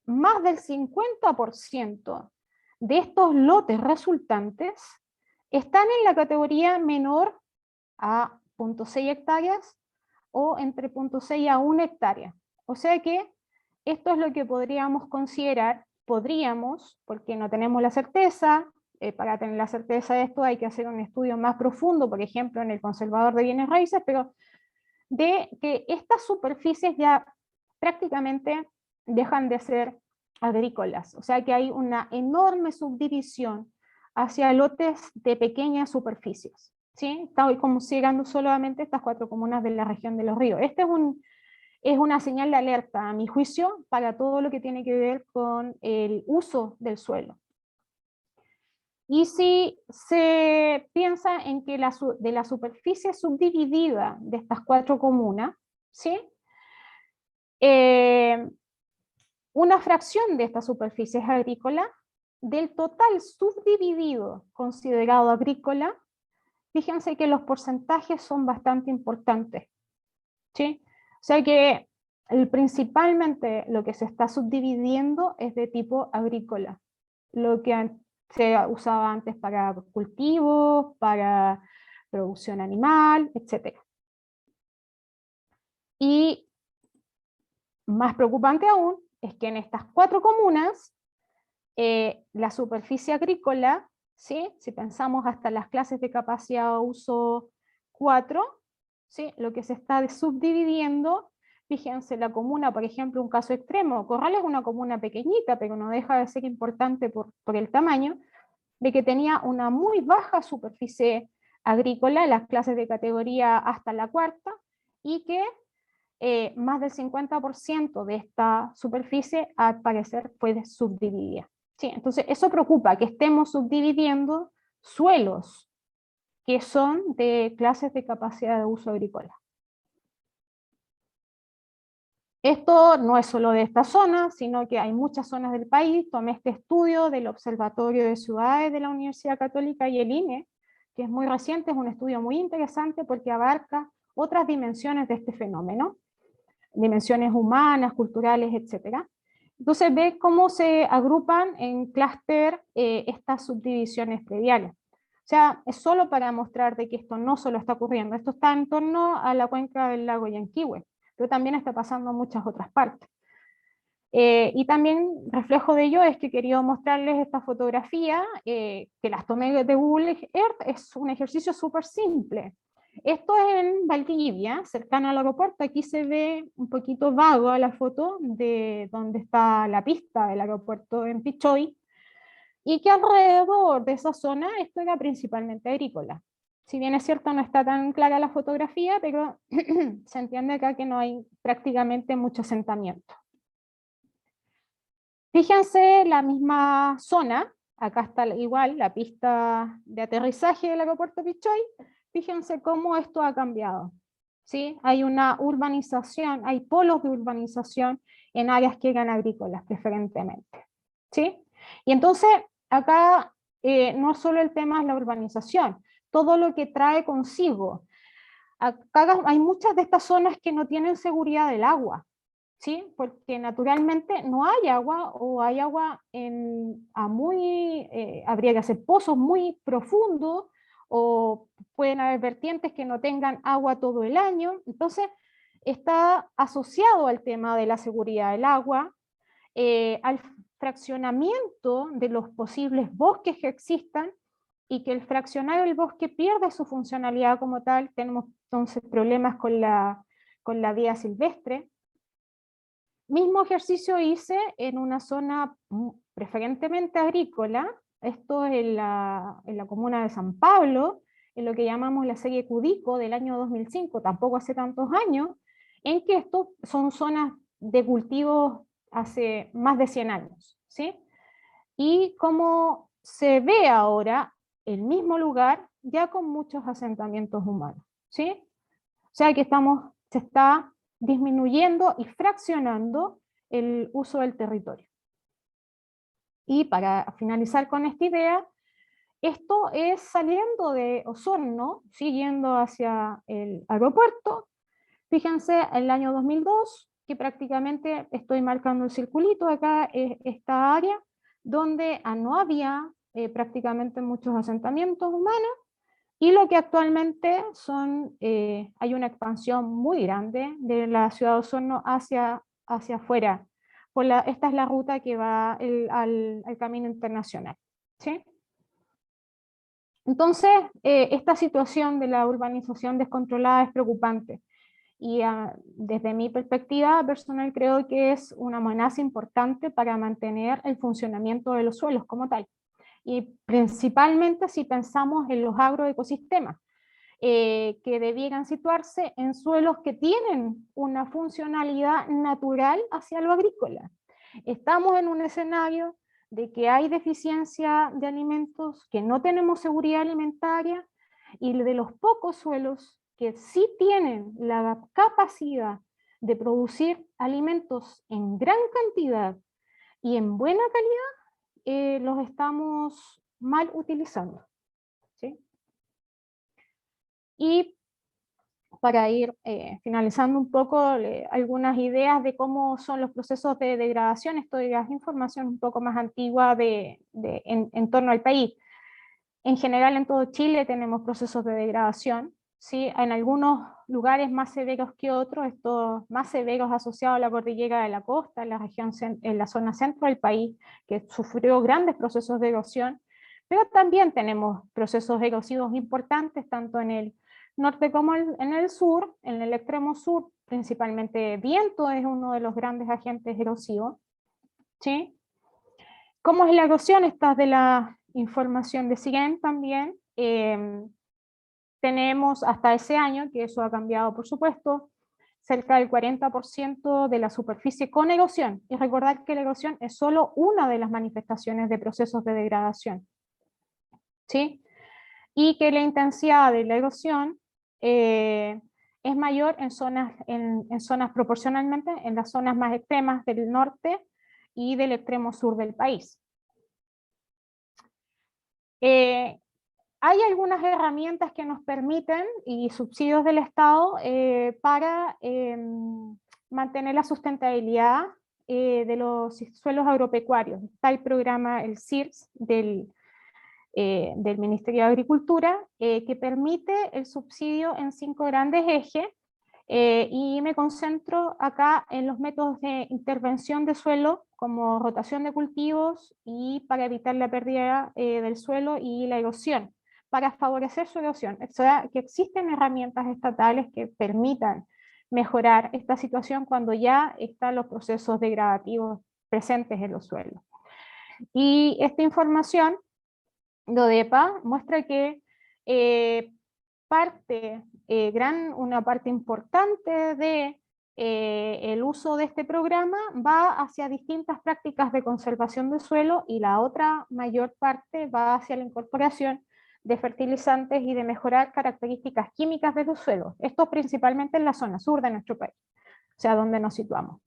[SPEAKER 1] más del 50% de estos lotes resultantes están en la categoría menor a 0.6 hectáreas o entre 0.6 a 1 hectárea. O sea que esto es lo que podríamos considerar, porque no tenemos la certeza, para tener la certeza de esto hay que hacer un estudio más profundo, por ejemplo en el conservador de bienes raíces, pero de que estas superficies ya prácticamente dejan de ser agrícolas, o sea que hay una enorme subdivisión hacia lotes de pequeñas superficies, ¿sí? Está considerando solamente estas 4 comunas de la región de Los Ríos. Este es una señal de alerta, a mi juicio, para todo lo que tiene que ver con el uso del suelo. Y si se piensa en que de la superficie subdividida de estas 4 comunas, ¿sí? Una fracción de esta superficie es agrícola, del total subdividido considerado agrícola, fíjense que los porcentajes son bastante importantes, ¿sí? O sea que principalmente lo que se está subdividiendo es de tipo agrícola, lo que se usaba antes para cultivos, para producción animal, etc. Y más preocupante aún es que en estas 4 comunas la superficie agrícola, ¿sí? Si pensamos hasta las clases de capacidad de uso 4, ¿sí? Lo que se está subdividiendo, fíjense, la comuna, por ejemplo, un caso extremo, Corral es una comuna pequeñita, pero no deja de ser importante por el tamaño, de que tenía una muy baja superficie agrícola en las clases de categoría hasta la 4ª, y que más del 50% de esta superficie al parecer fue subdividida. Sí, entonces eso preocupa, que estemos subdividiendo suelos que son de clases de capacidad de uso agrícola. Esto no es solo de esta zona, sino que hay muchas zonas del país. Tomé este estudio del Observatorio de Ciudades de la Universidad Católica y el INE, que es muy reciente, es un estudio muy interesante porque abarca otras dimensiones de este fenómeno, dimensiones humanas, culturales, etc. Entonces ve cómo se agrupan en clúster estas subdivisiones prediales. O sea, es solo para mostrar de que esto no solo está ocurriendo, esto está en torno a la cuenca del lago Yanquihue, pero también está pasando en muchas otras partes. Y también reflejo de ello es que he querido mostrarles esta fotografía, que las tomé de Google Earth, es un ejercicio súper simple. Esto es en Valdivia, cercano al aeropuerto. Aquí se ve un poquito vago la foto de donde está la pista del aeropuerto en Pichoy, y que alrededor de esa zona esto era principalmente agrícola. Si bien es cierto no está tan clara la fotografía, pero se entiende acá que no hay prácticamente mucho asentamiento. Fíjense la misma zona, acá está igual la pista de aterrizaje del aeropuerto Pichoy. Fíjense cómo esto ha cambiado, ¿sí? Hay una urbanización, hay polos de urbanización en áreas que eran agrícolas preferentemente, ¿sí? Y entonces acá no solo el tema es la urbanización, todo lo que trae consigo. Acá hay muchas de estas zonas que no tienen seguridad del agua, ¿sí? Porque naturalmente no hay agua, o hay agua habría que hacer pozos muy profundos, o pueden haber vertientes que no tengan agua todo el año. Entonces, está asociado al tema de la seguridad del agua, al fraccionamiento de los posibles bosques que existan, y que el fraccionar el bosque pierde su funcionalidad como tal. Tenemos entonces problemas con la vida silvestre. Mismo ejercicio hice en una zona preferentemente agrícola, esto es en la comuna de San Pablo, en lo que llamamos la serie Cudico del año 2005, tampoco hace tantos años, en que estos son zonas de cultivos hace más de 100 años, ¿sí? Y como se ve ahora el mismo lugar ya con muchos asentamientos humanos, ¿sí? O sea que se está disminuyendo y fraccionando el uso del territorio. Y para finalizar con esta idea, esto es saliendo de Osorno, siguiendo hacia el aeropuerto. Fíjense, el año 2002, que prácticamente estoy marcando el circulito acá, es esta área, donde no había prácticamente muchos asentamientos humanos, y lo que actualmente hay una expansión muy grande de la ciudad de Osorno hacia afuera. Esta es la ruta que va al camino internacional, ¿sí? Entonces, esta situación de la urbanización descontrolada es preocupante. Y desde mi perspectiva personal creo que es una amenaza importante para mantener el funcionamiento de los suelos como tal. Y principalmente si pensamos en los agroecosistemas, que debieran situarse en suelos que tienen una funcionalidad natural hacia lo agrícola. Estamos en un escenario de que hay deficiencia de alimentos, que no tenemos seguridad alimentaria, y de los pocos suelos que sí tienen la capacidad de producir alimentos en gran cantidad y en buena calidad, los estamos mal utilizando, ¿sí? Y para ir finalizando un poco, algunas ideas de cómo son los procesos de degradación. Esto es información un poco más antigua en torno al país. En general en todo Chile tenemos procesos de degradación, ¿sí? En algunos lugares más severos que otros, estos más severos asociados a la cordillera de la costa, en la zona centro del país, que sufrió grandes procesos de erosión, pero también tenemos procesos erosivos importantes, tanto en el norte como en el sur. En el extremo sur, principalmente viento es uno de los grandes agentes erosivos, ¿sí? ¿Cómo es la erosión? Esta es de la información de CIEN también. Tenemos hasta ese año, que eso ha cambiado por supuesto, cerca del 40% de la superficie con erosión. Y recordar que la erosión es solo una de las manifestaciones de procesos de degradación, ¿sí? Y que la intensidad de la erosión es mayor en zonas proporcionalmente, en las zonas más extremas del norte y del extremo sur del país. Hay algunas herramientas que nos permiten, y subsidios del Estado, para mantener la sustentabilidad de los suelos agropecuarios. Está el programa, el CIRS, del Ministerio de Agricultura, que permite el subsidio en 5 grandes ejes, y me concentro acá en los métodos de intervención de suelo, como rotación de cultivos y para evitar la pérdida del suelo y la erosión, para favorecer su erosión. O sea, que existen herramientas estatales que permitan mejorar esta situación cuando ya están los procesos degradativos presentes en los suelos. Y esta información de ODEPA muestra que una parte importante de el uso de este programa va hacia distintas prácticas de conservación del suelo, y la otra mayor parte va hacia la incorporación de fertilizantes y de mejorar características químicas de los suelos. Esto principalmente en la zona sur de nuestro país, o sea, donde nos situamos,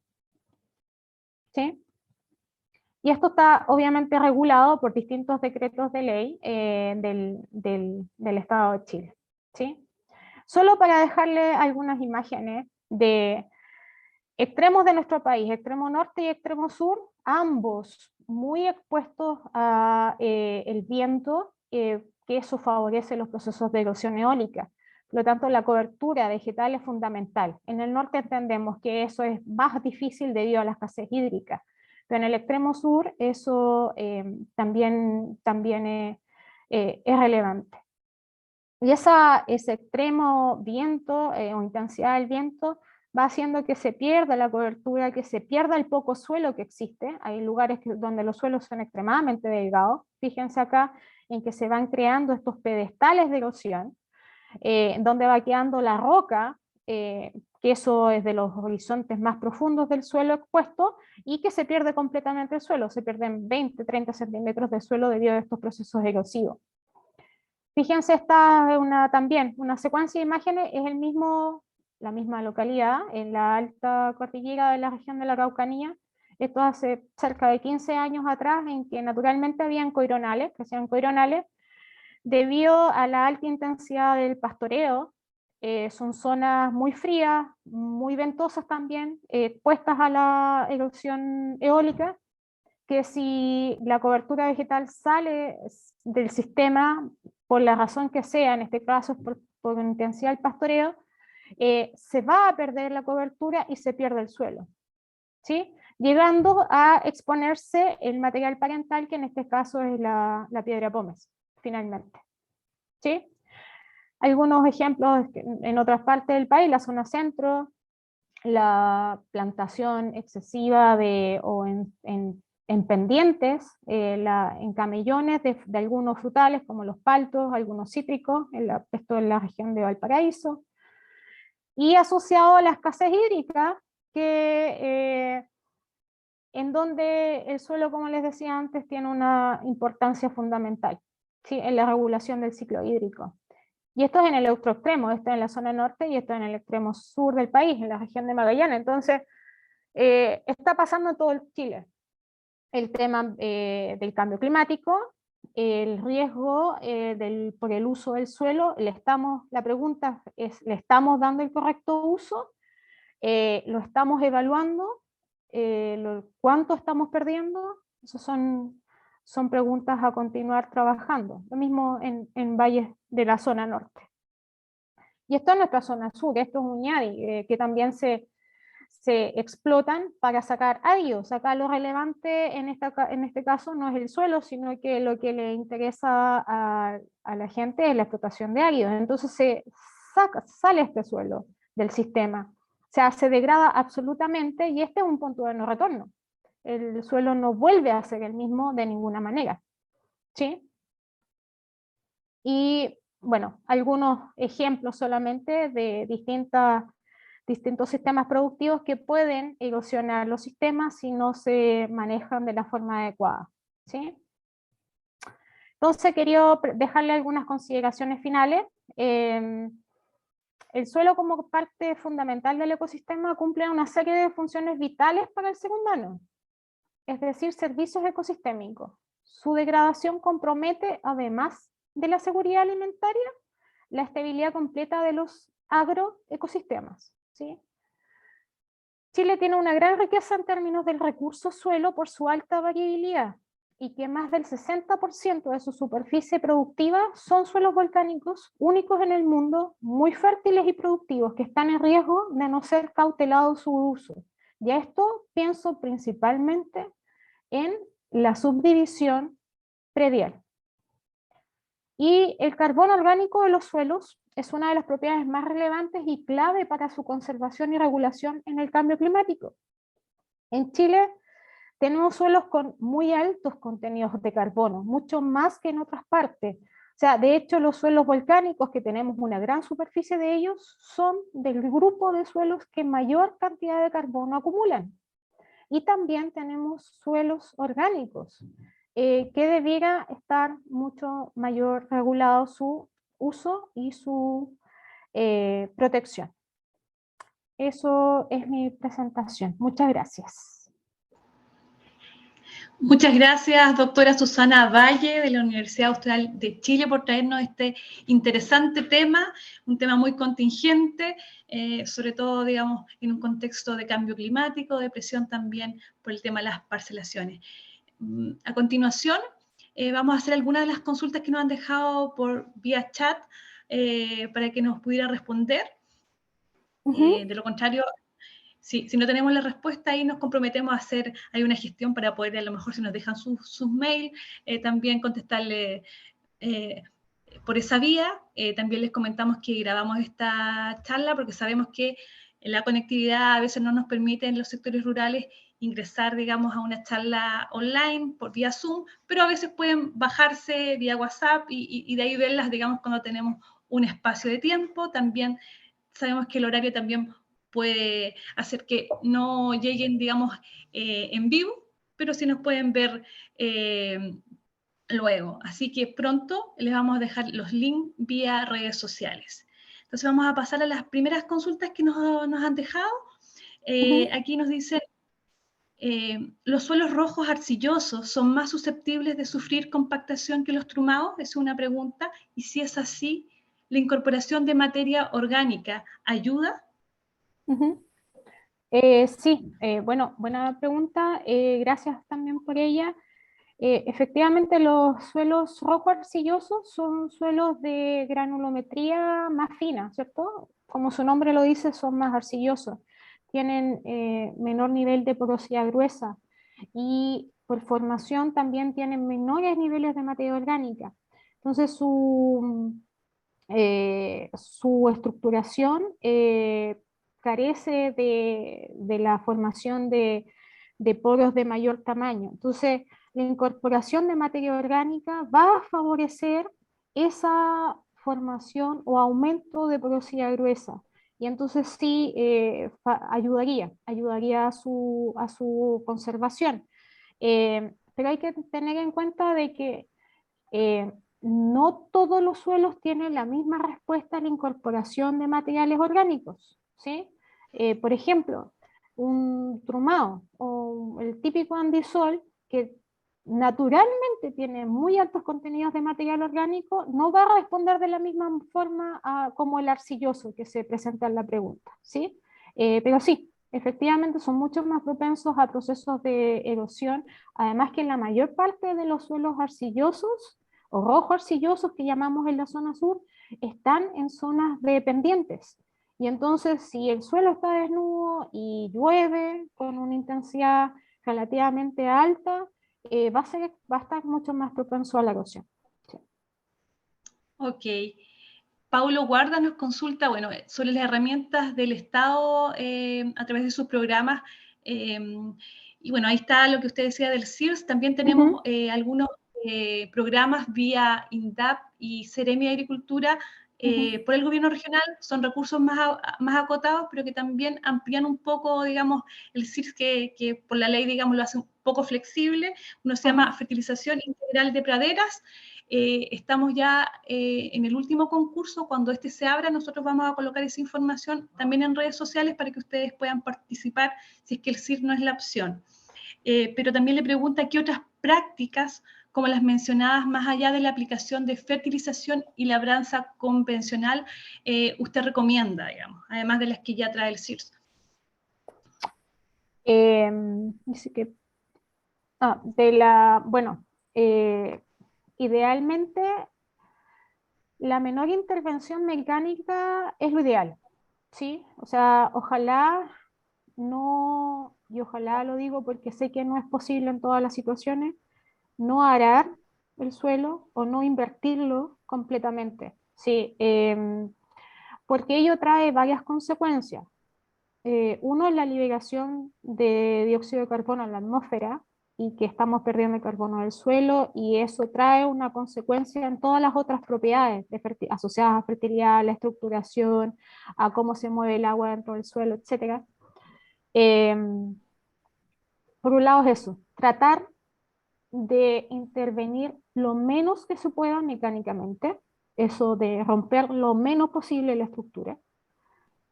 [SPEAKER 1] ¿sí? Y esto está obviamente regulado por distintos decretos de ley del Estado de Chile, ¿sí? Solo para dejarle algunas imágenes de Extremos de nuestro país, extremo norte y extremo sur, ambos muy expuestos a el viento, que eso favorece los procesos de erosión eólica. Por lo tanto, la cobertura vegetal es fundamental. En el norte entendemos que eso es más difícil debido a la escasez hídrica, pero en el extremo sur eso también es relevante. Y ese extremo viento o intensidad del viento va haciendo que se pierda la cobertura, que se pierda el poco suelo que existe. Hay lugares donde los suelos son extremadamente delgados. Fíjense acá en que se van creando estos pedestales de erosión, donde va quedando la roca, que eso es de los horizontes más profundos del suelo expuesto, y que se pierde completamente el suelo. Se pierden 20, 30 centímetros de suelo debido a estos procesos erosivos. Fíjense, esta es también una secuencia de imágenes, es la misma localidad, en la alta cordillera de la región de la Araucanía. Esto hace cerca de 15 años atrás, en que naturalmente habían coironales, crecían coironales, debido a la alta intensidad del pastoreo. Son zonas muy frías, muy ventosas también, expuestas a la erosión eólica, que si la cobertura vegetal sale del sistema, por la razón que sea, en este caso por intensidad del pastoreo, se va a perder la cobertura y se pierde el suelo, ¿sí? Llegando a exponerse el material parental, que en este caso es la piedra pómez, finalmente, ¿sí? Algunos ejemplos en otras partes del país, la zona centro, la plantación excesiva en pendientes, en camellones de algunos frutales como los paltos, algunos cítricos, esto en la región de Valparaíso, y asociado a la escasez hídrica, en donde el suelo, como les decía antes, tiene una importancia fundamental, ¿sí?, en la regulación del ciclo hídrico. Y esto es en el otro extremo, esto es en la zona norte y esto es en el extremo sur del país, en la región de Magallanes. Entonces, está pasando en todo el Chile. El tema del cambio climático, el riesgo por el uso del suelo, la pregunta es, ¿le estamos dando el correcto uso? ¿Lo estamos evaluando? ¿Cuánto estamos perdiendo? Esas son preguntas a continuar trabajando. Lo mismo en valles de la zona norte. Y esto es nuestra zona sur, esto es Uñadi, que también se explotan para sacar adiós. Acá lo relevante en este caso no es el suelo, sino que lo que le interesa a la gente es la explotación de áridos. Entonces sale este suelo del sistema, o sea, se degrada absolutamente, y este es un punto de no retorno. El suelo no vuelve a ser el mismo de ninguna manera, ¿sí? Y bueno, algunos ejemplos solamente de distintos sistemas productivos que pueden erosionar los sistemas si no se manejan de la forma adecuada, ¿sí? Entonces quería dejarle algunas consideraciones finales. El suelo, como parte fundamental del ecosistema, cumple una serie de funciones vitales para el ser humano, es decir, servicios ecosistémicos. Su degradación compromete, además de la seguridad alimentaria, la estabilidad completa de los agroecosistemas, ¿sí? Chile tiene una gran riqueza en términos del recurso suelo por su alta variabilidad, y que más del 60% de su superficie productiva son suelos volcánicos únicos en el mundo, muy fértiles y productivos, que están en riesgo de no ser cautelado su uso. Y a esto pienso principalmente en la subdivisión predial. Y el carbono orgánico de los suelos es una de las propiedades más relevantes y clave para su conservación y regulación en el cambio climático. En Chile tenemos suelos con muy altos contenidos de carbono, mucho más que en otras partes. O sea, de hecho, los suelos volcánicos, que tenemos una gran superficie de ellos, son del grupo de suelos que mayor cantidad de carbono acumulan. Y también tenemos suelos orgánicos, que debiera estar mucho mayor regulado su uso y su protección. Eso es mi presentación. Muchas gracias.
[SPEAKER 2] Muchas gracias, doctora Susana Valle, de la Universidad Austral de Chile, por traernos este interesante tema, un tema muy contingente, sobre todo, digamos, en un contexto de cambio climático, de presión también por el tema de las parcelaciones. A continuación, vamos a hacer algunas de las consultas que nos han dejado por vía chat para que nos pudiera responder. De lo contrario, si no tenemos la respuesta, ahí nos comprometemos a hacer, hay una gestión para poder, a lo mejor si nos dejan sus mails, también contestarle por esa vía. También les comentamos que grabamos esta charla porque sabemos que la conectividad a veces no nos permite en los sectores rurales ingresar, digamos, a una charla online por vía Zoom, pero a veces pueden bajarse vía WhatsApp y de ahí verlas, digamos, cuando tenemos un espacio de tiempo. También sabemos que el horario también puede hacer que no lleguen, digamos, en vivo, pero sí nos pueden ver luego. Así que pronto les vamos a dejar los links vía redes sociales. Entonces vamos a pasar a las primeras consultas que nos han dejado. Aquí nos dicen, ¿los suelos rojos arcillosos son más susceptibles de sufrir compactación que los trumados? Es una pregunta. Y si es así, ¿la incorporación de materia orgánica ayuda?
[SPEAKER 1] Sí, bueno, buena pregunta, gracias también por ella. Efectivamente, los suelos rojo arcillosos son suelos de granulometría más fina, ¿cierto? Como su nombre lo dice, son más arcillosos, tienen menor nivel de porosidad gruesa y por formación también tienen menores niveles de materia orgánica. Entonces, su estructuración carece de la formación de poros de mayor tamaño. Entonces, la incorporación de materia orgánica va a favorecer esa formación o aumento de porosidad gruesa. Y entonces sí ayudaría a su conservación. Pero hay que tener en cuenta de que eh, no todos los suelos tienen la misma respuesta a la incorporación de materiales orgánicos, ¿sí? Por ejemplo, un trumao o el típico andisol que naturalmente tiene muy altos contenidos de material orgánico, no va a responder de la misma forma como el arcilloso que se presenta en la pregunta, ¿sí? Pero sí, efectivamente son mucho más propensos a procesos de erosión, además que la mayor parte de los suelos arcillosos o rojo arcillosos que llamamos en la zona sur, están en zonas de pendientes. Y entonces, si el suelo está desnudo y llueve con una intensidad relativamente alta, va a estar mucho más propenso a la erosión. Sí.
[SPEAKER 2] Ok. Paulo Guarda nos consulta, bueno, sobre las herramientas del Estado a través de sus programas. Y bueno, ahí está lo que usted decía del CIRS. También tenemos algunos programas vía INDAP y Seremi de Agricultura por el gobierno regional. Son recursos más acotados, pero que también amplían un poco, digamos, el CIRS que por la ley, digamos, lo hace un poco flexible. Uno se llama Fertilización Integral de Praderas. Estamos ya en el último concurso. Cuando este se abra, nosotros vamos a colocar esa información también en redes sociales para que ustedes puedan participar si es que el CIR no es la opción. Pero también le pregunta qué otras prácticas, como las mencionadas, más allá de la aplicación de fertilización y labranza convencional, usted recomienda, digamos, además de las que ya trae el CIR.
[SPEAKER 1] Dice que, bueno, idealmente la menor intervención mecánica es lo ideal, ¿sí? O sea, ojalá no, y ojalá lo digo porque sé que no es posible en todas las situaciones, no arar el suelo o no invertirlo completamente, ¿sí? Porque ello trae varias consecuencias. Uno es la liberación de dióxido de carbono en la atmósfera y que estamos perdiendo el carbono del suelo y eso trae una consecuencia en todas las otras propiedades asociadas a fertilidad, a la estructuración, a cómo se mueve el agua dentro del suelo, etc. Por un lado es eso, tratar de intervenir lo menos que se pueda mecánicamente, eso de romper lo menos posible la estructura.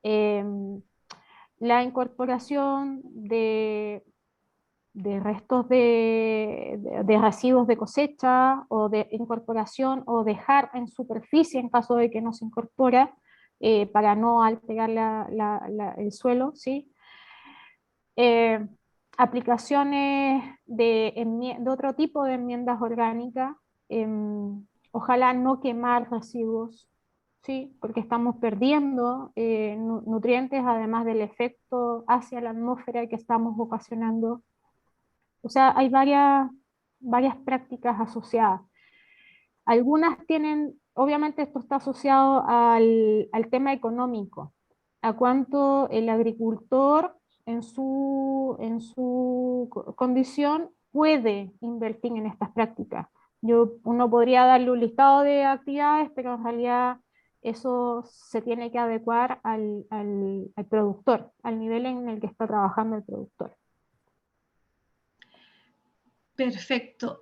[SPEAKER 1] La incorporación de restos de residuos de cosecha o de incorporación o dejar en superficie en caso de que no se incorpora para no alterar el suelo, ¿sí? Eh, aplicaciones de otro tipo de enmiendas orgánicas, ojalá no quemar residuos, ¿sí? Porque estamos perdiendo nutrientes además del efecto hacia la atmósfera que estamos ocasionando. O sea, hay varias prácticas asociadas. Algunas tienen, obviamente esto está asociado al tema económico, a cuánto el agricultor en su condición puede invertir en estas prácticas. Uno podría darle un listado de actividades, pero en realidad eso se tiene que adecuar al productor, al nivel en el que está trabajando el productor.
[SPEAKER 2] Perfecto.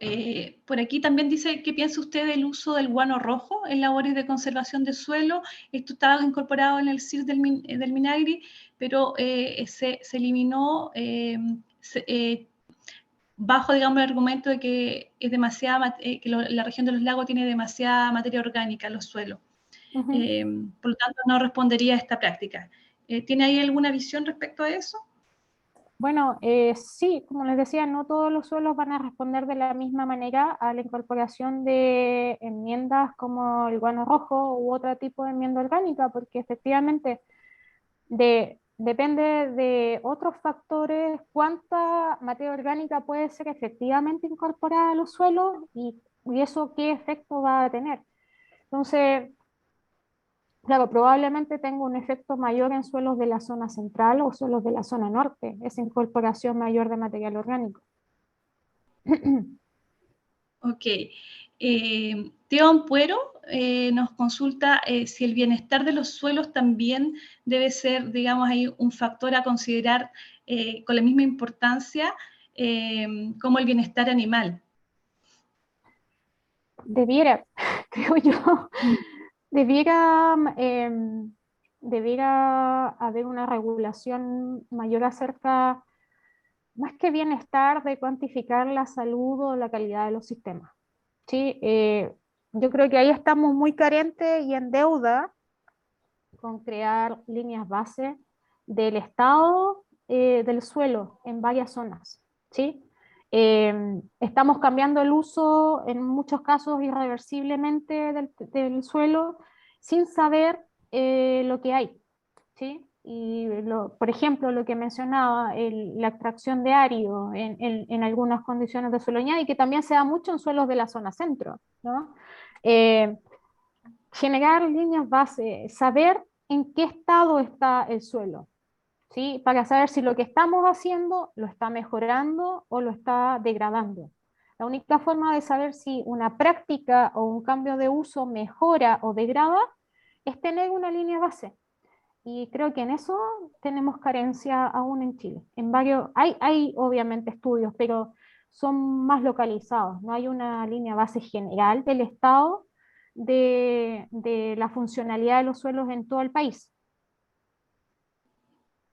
[SPEAKER 2] Por aquí también dice, ¿qué piensa usted del uso del guano rojo en labores de conservación de suelo? Esto estaba incorporado en el CIR del Minagri, pero se eliminó bajo, digamos, el argumento de que es demasiada, que la región de los lagos tiene demasiada materia orgánica en los suelos. Por lo tanto, no respondería a esta práctica. ¿Tiene ahí alguna visión respecto a eso?
[SPEAKER 1] Bueno, sí, como les decía, no todos los suelos van a responder de la misma manera a la incorporación de enmiendas como el guano rojo u otro tipo de enmienda orgánica, porque efectivamente depende de otros factores cuánta materia orgánica puede ser efectivamente incorporada a los suelos y eso qué efecto va a tener. Entonces, claro, probablemente tenga un efecto mayor en suelos de la zona central o suelos de la zona norte, esa incorporación mayor de material orgánico.
[SPEAKER 2] Ok. Teo Ampuero nos consulta si el bienestar de los suelos también debe ser, digamos, ahí un factor a considerar con la misma importancia como el bienestar animal.
[SPEAKER 1] Debiera, creo yo, debiera, debiera haber una regulación mayor acerca, más que bienestar, de cuantificar la salud o la calidad de los sistemas. ¿Sí? Yo creo que ahí estamos muy carentes y en deuda con crear líneas base del estado del suelo en varias zonas, ¿sí? Estamos cambiando el uso, en muchos casos irreversiblemente, del suelo sin saber lo que hay, ¿sí? Y por ejemplo, lo que mencionaba, la extracción de árido en algunas condiciones de suelo y que también se da mucho en suelos de la zona centro, ¿no? Generar líneas base, saber en qué estado está el suelo, ¿sí? Para saber si lo que estamos haciendo lo está mejorando o lo está degradando. La única forma de saber si una práctica o un cambio de uso mejora o degrada es tener una línea base. Y creo que en eso tenemos carencia aún en Chile. Hay obviamente estudios, pero son más localizados. No hay una línea base general del Estado de la funcionalidad de los suelos en todo el país.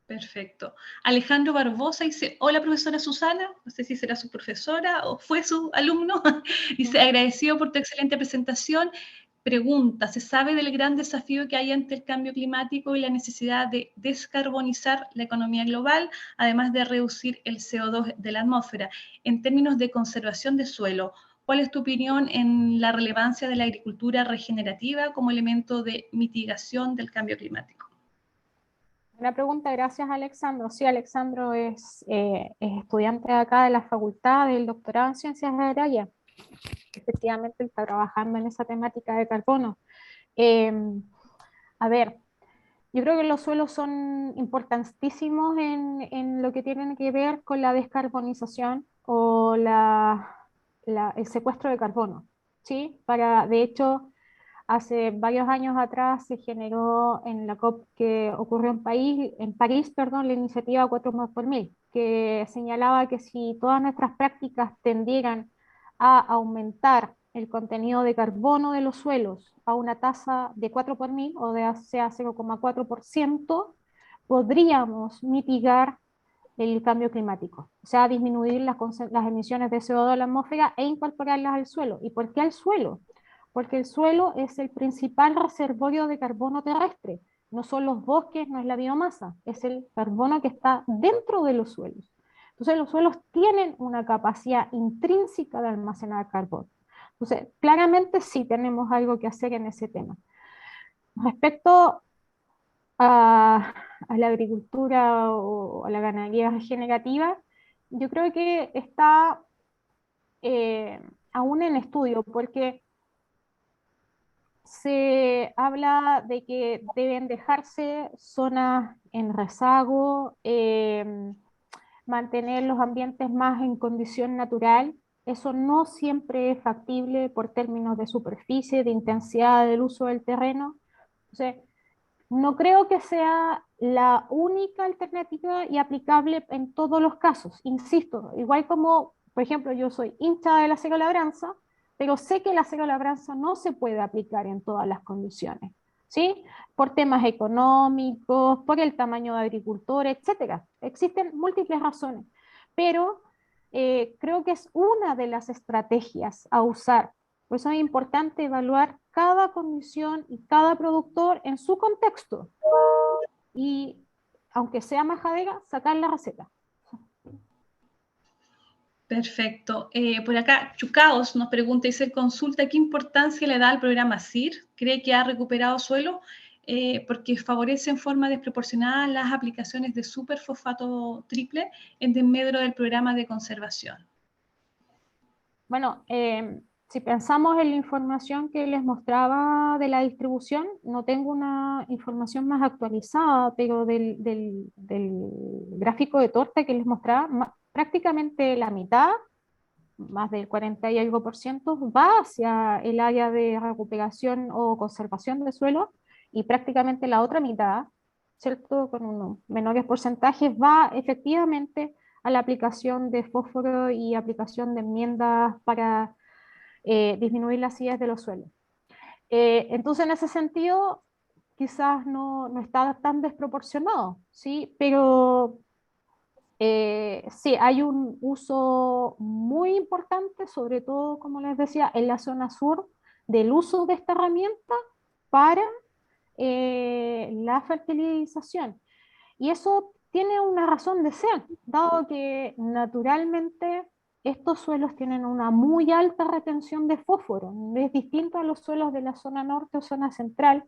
[SPEAKER 2] Perfecto. Alejandro Barbosa dice, hola profesora Susana, no sé si será su profesora o fue su alumno, dice, agradecido por tu excelente presentación. Pregunta, ¿se sabe del gran desafío que hay ante el cambio climático y la necesidad de descarbonizar la economía global, además de reducir el CO2 de la atmósfera? En términos de conservación de suelo, ¿cuál es tu opinión en la relevancia de la agricultura regenerativa como elemento de mitigación del cambio climático?
[SPEAKER 1] Una pregunta, gracias Alexandro. Sí, Alexandro es estudiante acá de la facultad del doctorado en ciencias agrarias. Efectivamente, está trabajando en esa temática de carbono. A ver, yo creo que los suelos son importantísimos en lo que tienen que ver con la descarbonización o el secuestro de carbono, ¿sí? De hecho, hace varios años atrás se generó en la COP que ocurrió en París, perdón, la iniciativa 4x1000, que señalaba que si todas nuestras prácticas tendieran a aumentar el contenido de carbono de los suelos a una tasa de 4 por 1000 o de sea 0,4%, podríamos mitigar el cambio climático, o sea, disminuir las emisiones de CO2 a la atmósfera e incorporarlas al suelo. ¿Y por qué al suelo? Porque el suelo es el principal reservorio de carbono terrestre. No son los bosques, no es la biomasa, es el carbono que está dentro de los suelos. Entonces los suelos tienen una capacidad intrínseca de almacenar carbono. Entonces, claramente sí tenemos algo que hacer en ese tema. Respecto a la agricultura o a la ganadería regenerativa, yo creo que está eh, aún en estudio, porque se habla de que deben dejarse zonas en rezago, mantener los ambientes más en condición natural. Eso no siempre es factible por términos de superficie, de intensidad del uso del terreno. Entonces, no creo que sea la única alternativa y aplicable en todos los casos. Insisto, igual como, por ejemplo, yo soy hincha de la cero labranza, pero sé que la cero labranza no se puede aplicar en todas las condiciones, ¿sí? Por temas económicos, por el tamaño de agricultor, etcétera. Existen múltiples razones, pero creo que es una de las estrategias a usar. Por eso es importante evaluar cada condición y cada productor en su contexto. Y aunque sea majadera, sacar la receta.
[SPEAKER 2] Perfecto. Por acá, Chucaos nos pregunta, dice, consulta, ¿qué importancia le da al programa CIR? ¿Cree que ha recuperado suelo? Porque favorece en forma desproporcionada las aplicaciones de superfosfato triple en desmedro del programa de conservación.
[SPEAKER 1] Bueno, si pensamos en la información que les mostraba de la distribución, no tengo una información más actualizada, pero del gráfico de torta que les mostraba, prácticamente la mitad, más del 40 y algo por ciento, va hacia el área de recuperación o conservación de suelo, y prácticamente la otra mitad, ¿cierto? Con unos menores porcentajes, va efectivamente a la aplicación de fósforo y aplicación de enmiendas para disminuir las acidez de los suelos. Entonces, en ese sentido, quizás no está tan desproporcionado, ¿sí? Pero sí, hay un uso muy importante, sobre todo, como les decía, en la zona sur, del uso de esta herramienta para la fertilización. Y eso tiene una razón de ser, dado que naturalmente estos suelos tienen una muy alta retención de fósforo. Es distinto a los suelos de la zona norte o zona central,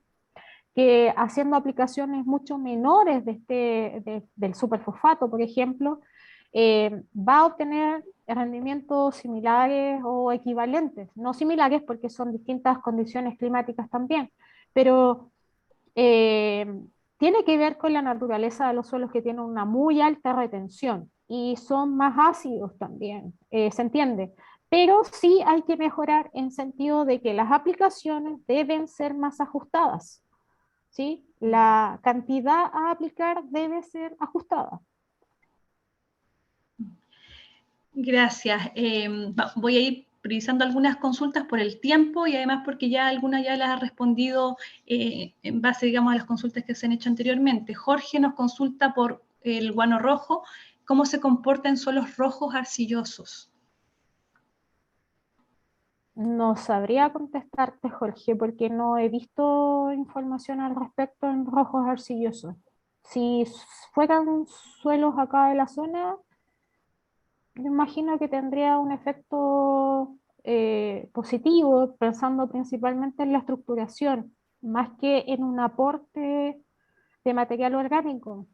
[SPEAKER 1] que haciendo aplicaciones mucho menores del superfosfato, por ejemplo, va a obtener rendimientos similares o equivalentes. No similares porque son distintas condiciones climáticas también, pero eh, tiene que ver con la naturaleza de los suelos, que tienen una muy alta retención y son más ácidos también, se entiende. Pero sí hay que mejorar en sentido de que las aplicaciones deben ser más ajustadas, ¿sí? La cantidad a aplicar debe ser ajustada.
[SPEAKER 2] Gracias. Voy a ir priorizando algunas consultas por el tiempo y además porque ya algunas ya las ha respondido en base, digamos, a las consultas que se han hecho anteriormente. Jorge nos consulta por el guano rojo, cómo se comporta en suelos rojos arcillosos.
[SPEAKER 1] No sabría contestarte, Jorge, porque no he visto información al respecto en rojos arcillosos. Si fueran suelos acá de la zona, me imagino que tendría un efecto positivo, pensando principalmente en la estructuración, más que en un aporte de material orgánico.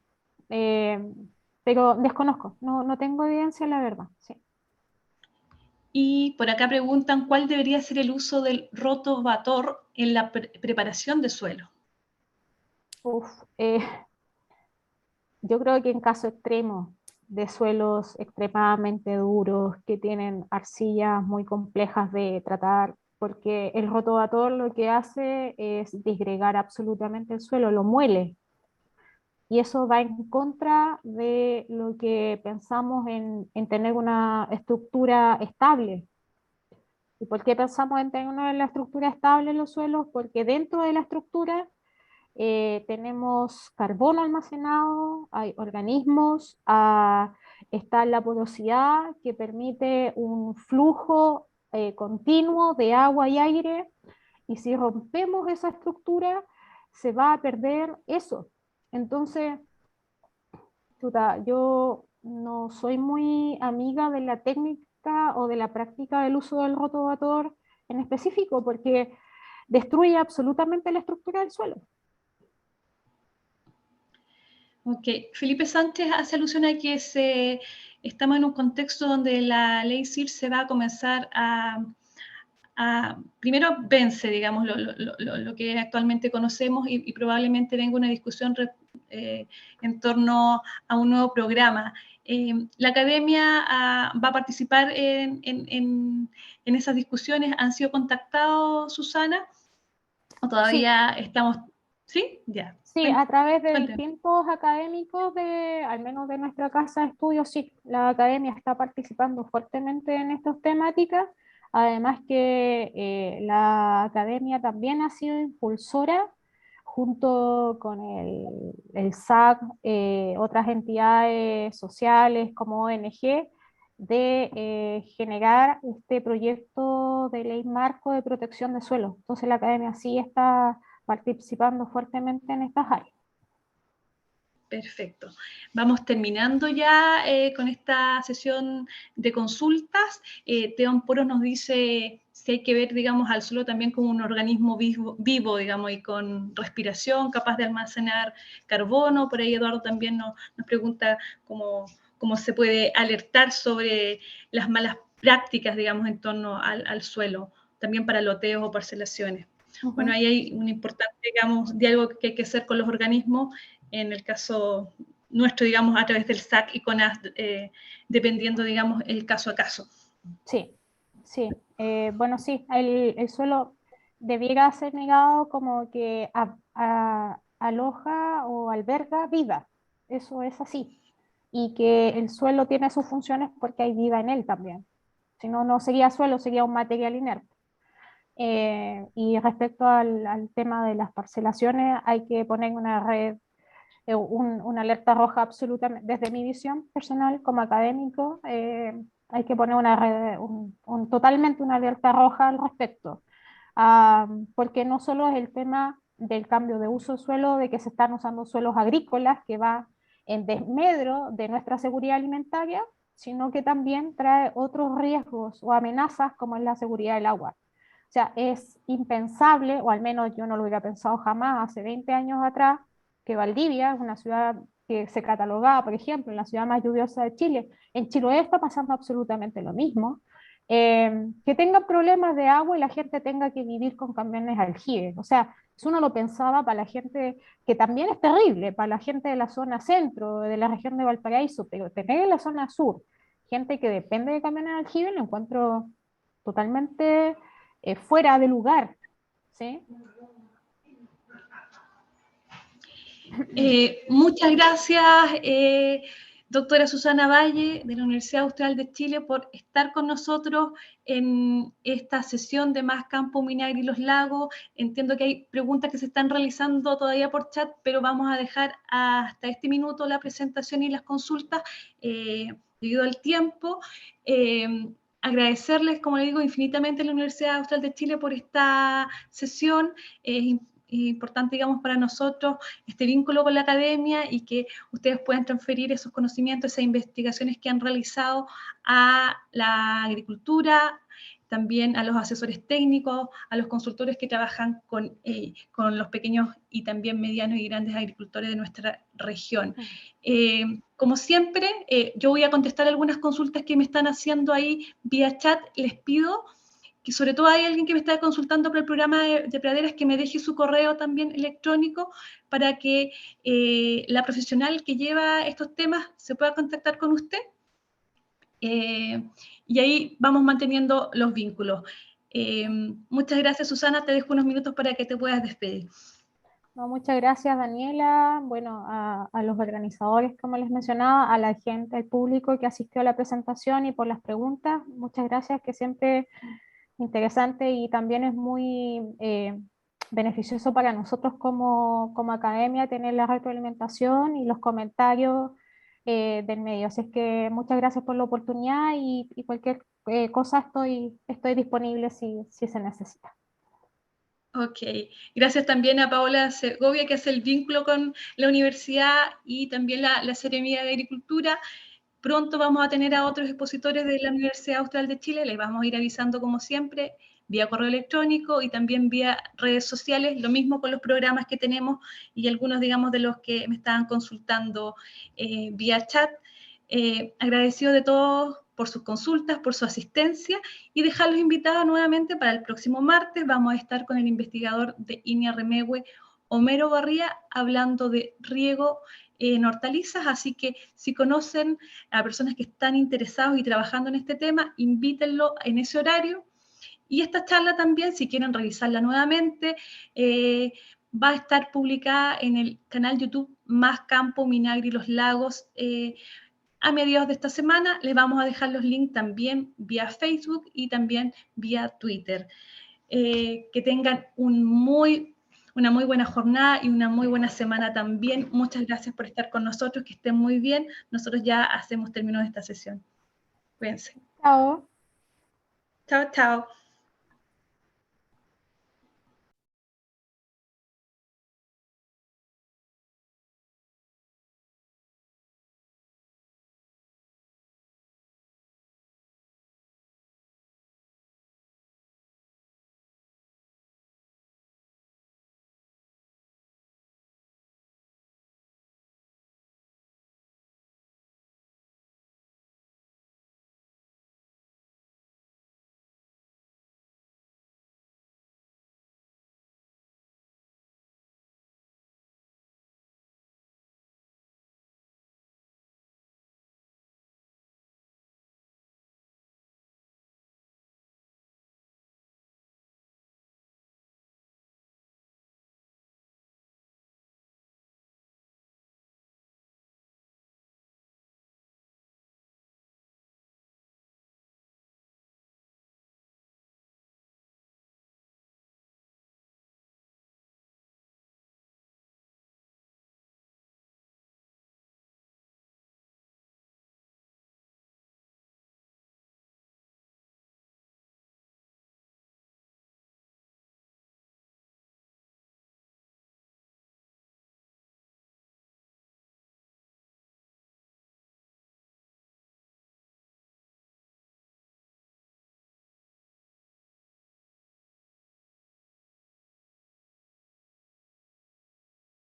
[SPEAKER 1] Eh, pero desconozco, no tengo evidencia, la verdad. Sí.
[SPEAKER 2] Y por acá preguntan cuál debería ser el uso del rotovator en la preparación de suelo.
[SPEAKER 1] Uf, yo creo que en caso extremo de suelos extremadamente duros que tienen arcillas muy complejas de tratar, porque el rotovator lo que hace es disgregar absolutamente el suelo, lo muele, y eso va en contra de lo que pensamos en tener una estructura estable. ¿Y por qué pensamos en tener una estructura estable en los suelos? Porque dentro de la estructura tenemos carbono almacenado, hay organismos, está la porosidad que permite un flujo continuo de agua y aire, y si rompemos esa estructura, se va a perder eso. Entonces, chuta, yo no soy muy amiga de la técnica o de la práctica del uso del rotovator en específico, porque destruye absolutamente la estructura del suelo.
[SPEAKER 2] Ok, Felipe Sánchez hace alusión a que estamos en un contexto donde la ley CIR se va a comenzar primero vence, digamos, lo que actualmente conocemos y probablemente venga una discusión en torno a un nuevo programa. La academia va a participar en esas discusiones. ¿Han sido contactados, Susana? ¿O todavía
[SPEAKER 1] Sí.
[SPEAKER 2] estamos...? ¿Sí? Ya.
[SPEAKER 1] Sí, a través de
[SPEAKER 2] Cuéntame.
[SPEAKER 1] distintos académicos, al menos de nuestra casa de estudios, sí, la academia está participando fuertemente en estas temáticas. Además que la academia también ha sido impulsora, junto con el SAC, otras entidades sociales como ONG, de generar este proyecto de ley marco de protección de suelo. Entonces la academia sí está participando fuertemente en estas áreas.
[SPEAKER 2] Perfecto. Vamos terminando ya con esta sesión de consultas. Teón Poros nos dice si hay que ver, digamos, al suelo también como un organismo vivo, digamos, y con respiración, capaz de almacenar carbono. Por ahí Eduardo también nos pregunta cómo se puede alertar sobre las malas prácticas, digamos, en torno al suelo, también para loteos o parcelaciones. Bueno, ahí hay un importante, digamos, diálogo que hay que hacer con los organismos, en el caso nuestro, digamos, a través del SAC y CONAS, dependiendo, digamos, el caso a caso.
[SPEAKER 1] Sí, sí. Bueno, sí, el suelo debiera ser negado como que aloja o alberga vida. Eso es así. Y que el suelo tiene sus funciones porque hay vida en él también. Si no, no sería suelo, sería un material inerte. Y respecto al tema de las parcelaciones, hay que poner una red, una alerta roja absolutamente, desde mi visión personal como académico, hay que poner una red, totalmente una alerta roja al respecto. Porque no solo es el tema del cambio de uso de suelo, de que se están usando suelos agrícolas, que va en desmedro de nuestra seguridad alimentaria, sino que también trae otros riesgos o amenazas como es la seguridad del agua. O sea, es impensable, o al menos yo no lo hubiera pensado jamás hace 20 años atrás, que Valdivia, una ciudad que se catalogaba, por ejemplo, en la ciudad más lluviosa de Chile, en Chiloé está pasando absolutamente lo mismo, que tenga problemas de agua y la gente tenga que vivir con camiones de aljibe. O sea, eso uno lo pensaba para la gente, que también es terrible, para la gente de la zona centro, de la región de Valparaíso, pero tener en la zona sur gente que depende de camiones de aljibe, lo encuentro totalmente fuera de lugar, ¿sí?
[SPEAKER 2] Muchas gracias, doctora Susana Valle, de la Universidad Austral de Chile, por estar con nosotros en esta sesión de Más Campo, Minagri y los Lagos. Entiendo que hay preguntas que se están realizando todavía por chat, pero vamos a dejar hasta este minuto la presentación y las consultas debido al tiempo. Agradecerles, como le digo, infinitamente a la Universidad Austral de Chile por esta sesión. Es importante, digamos, para nosotros este vínculo con la academia y que ustedes puedan transferir esos conocimientos, esas investigaciones que han realizado a la agricultura, también a los asesores técnicos, a los consultores que trabajan con los pequeños y también medianos y grandes agricultores de nuestra región. Como siempre, yo voy a contestar algunas consultas que me están haciendo ahí vía chat. Les pido que sobre todo hay alguien que me está consultando por el programa de praderas, que me deje su correo también electrónico para que la profesional que lleva estos temas se pueda contactar con usted. Y ahí vamos manteniendo los vínculos. Muchas gracias, Susana. Te dejo unos minutos para que te puedas despedir.
[SPEAKER 1] No, muchas gracias, Daniela. Bueno, a los organizadores, como les mencionaba, a la gente, al público que asistió a la presentación y por las preguntas. Muchas gracias, que siempre interesante y también es muy beneficioso para nosotros como academia tener la retroalimentación y los comentarios del medio. Así es que muchas gracias por la oportunidad y cualquier cosa estoy disponible si se necesita.
[SPEAKER 2] Ok, gracias también a Paola Segovia, que hace el vínculo con la universidad y también la Seremía de Agricultura. Pronto vamos a tener a otros expositores de la Universidad Austral de Chile, les vamos a ir avisando como siempre, vía correo electrónico y también vía redes sociales, lo mismo con los programas que tenemos y algunos, digamos, de los que me estaban consultando vía chat. Agradecido de todos por sus consultas, por su asistencia y dejarlos invitados nuevamente para el próximo martes. Vamos a estar con el investigador de INIA Remegue, Homero Barría, hablando de riego en hortalizas, así que si conocen a personas que están interesados y trabajando en este tema, invítenlo en ese horario. Y esta charla también, si quieren revisarla nuevamente, va a estar publicada en el canal YouTube Más Campo, Minagri y los Lagos, a mediados de esta semana. Les vamos a dejar los links también vía Facebook y también vía Twitter. Que tengan una muy buena jornada y una muy buena semana también. Muchas gracias por estar con nosotros, que estén muy bien. Nosotros ya hacemos término de esta sesión. Cuídense.
[SPEAKER 1] Chao.
[SPEAKER 2] Chao, chao.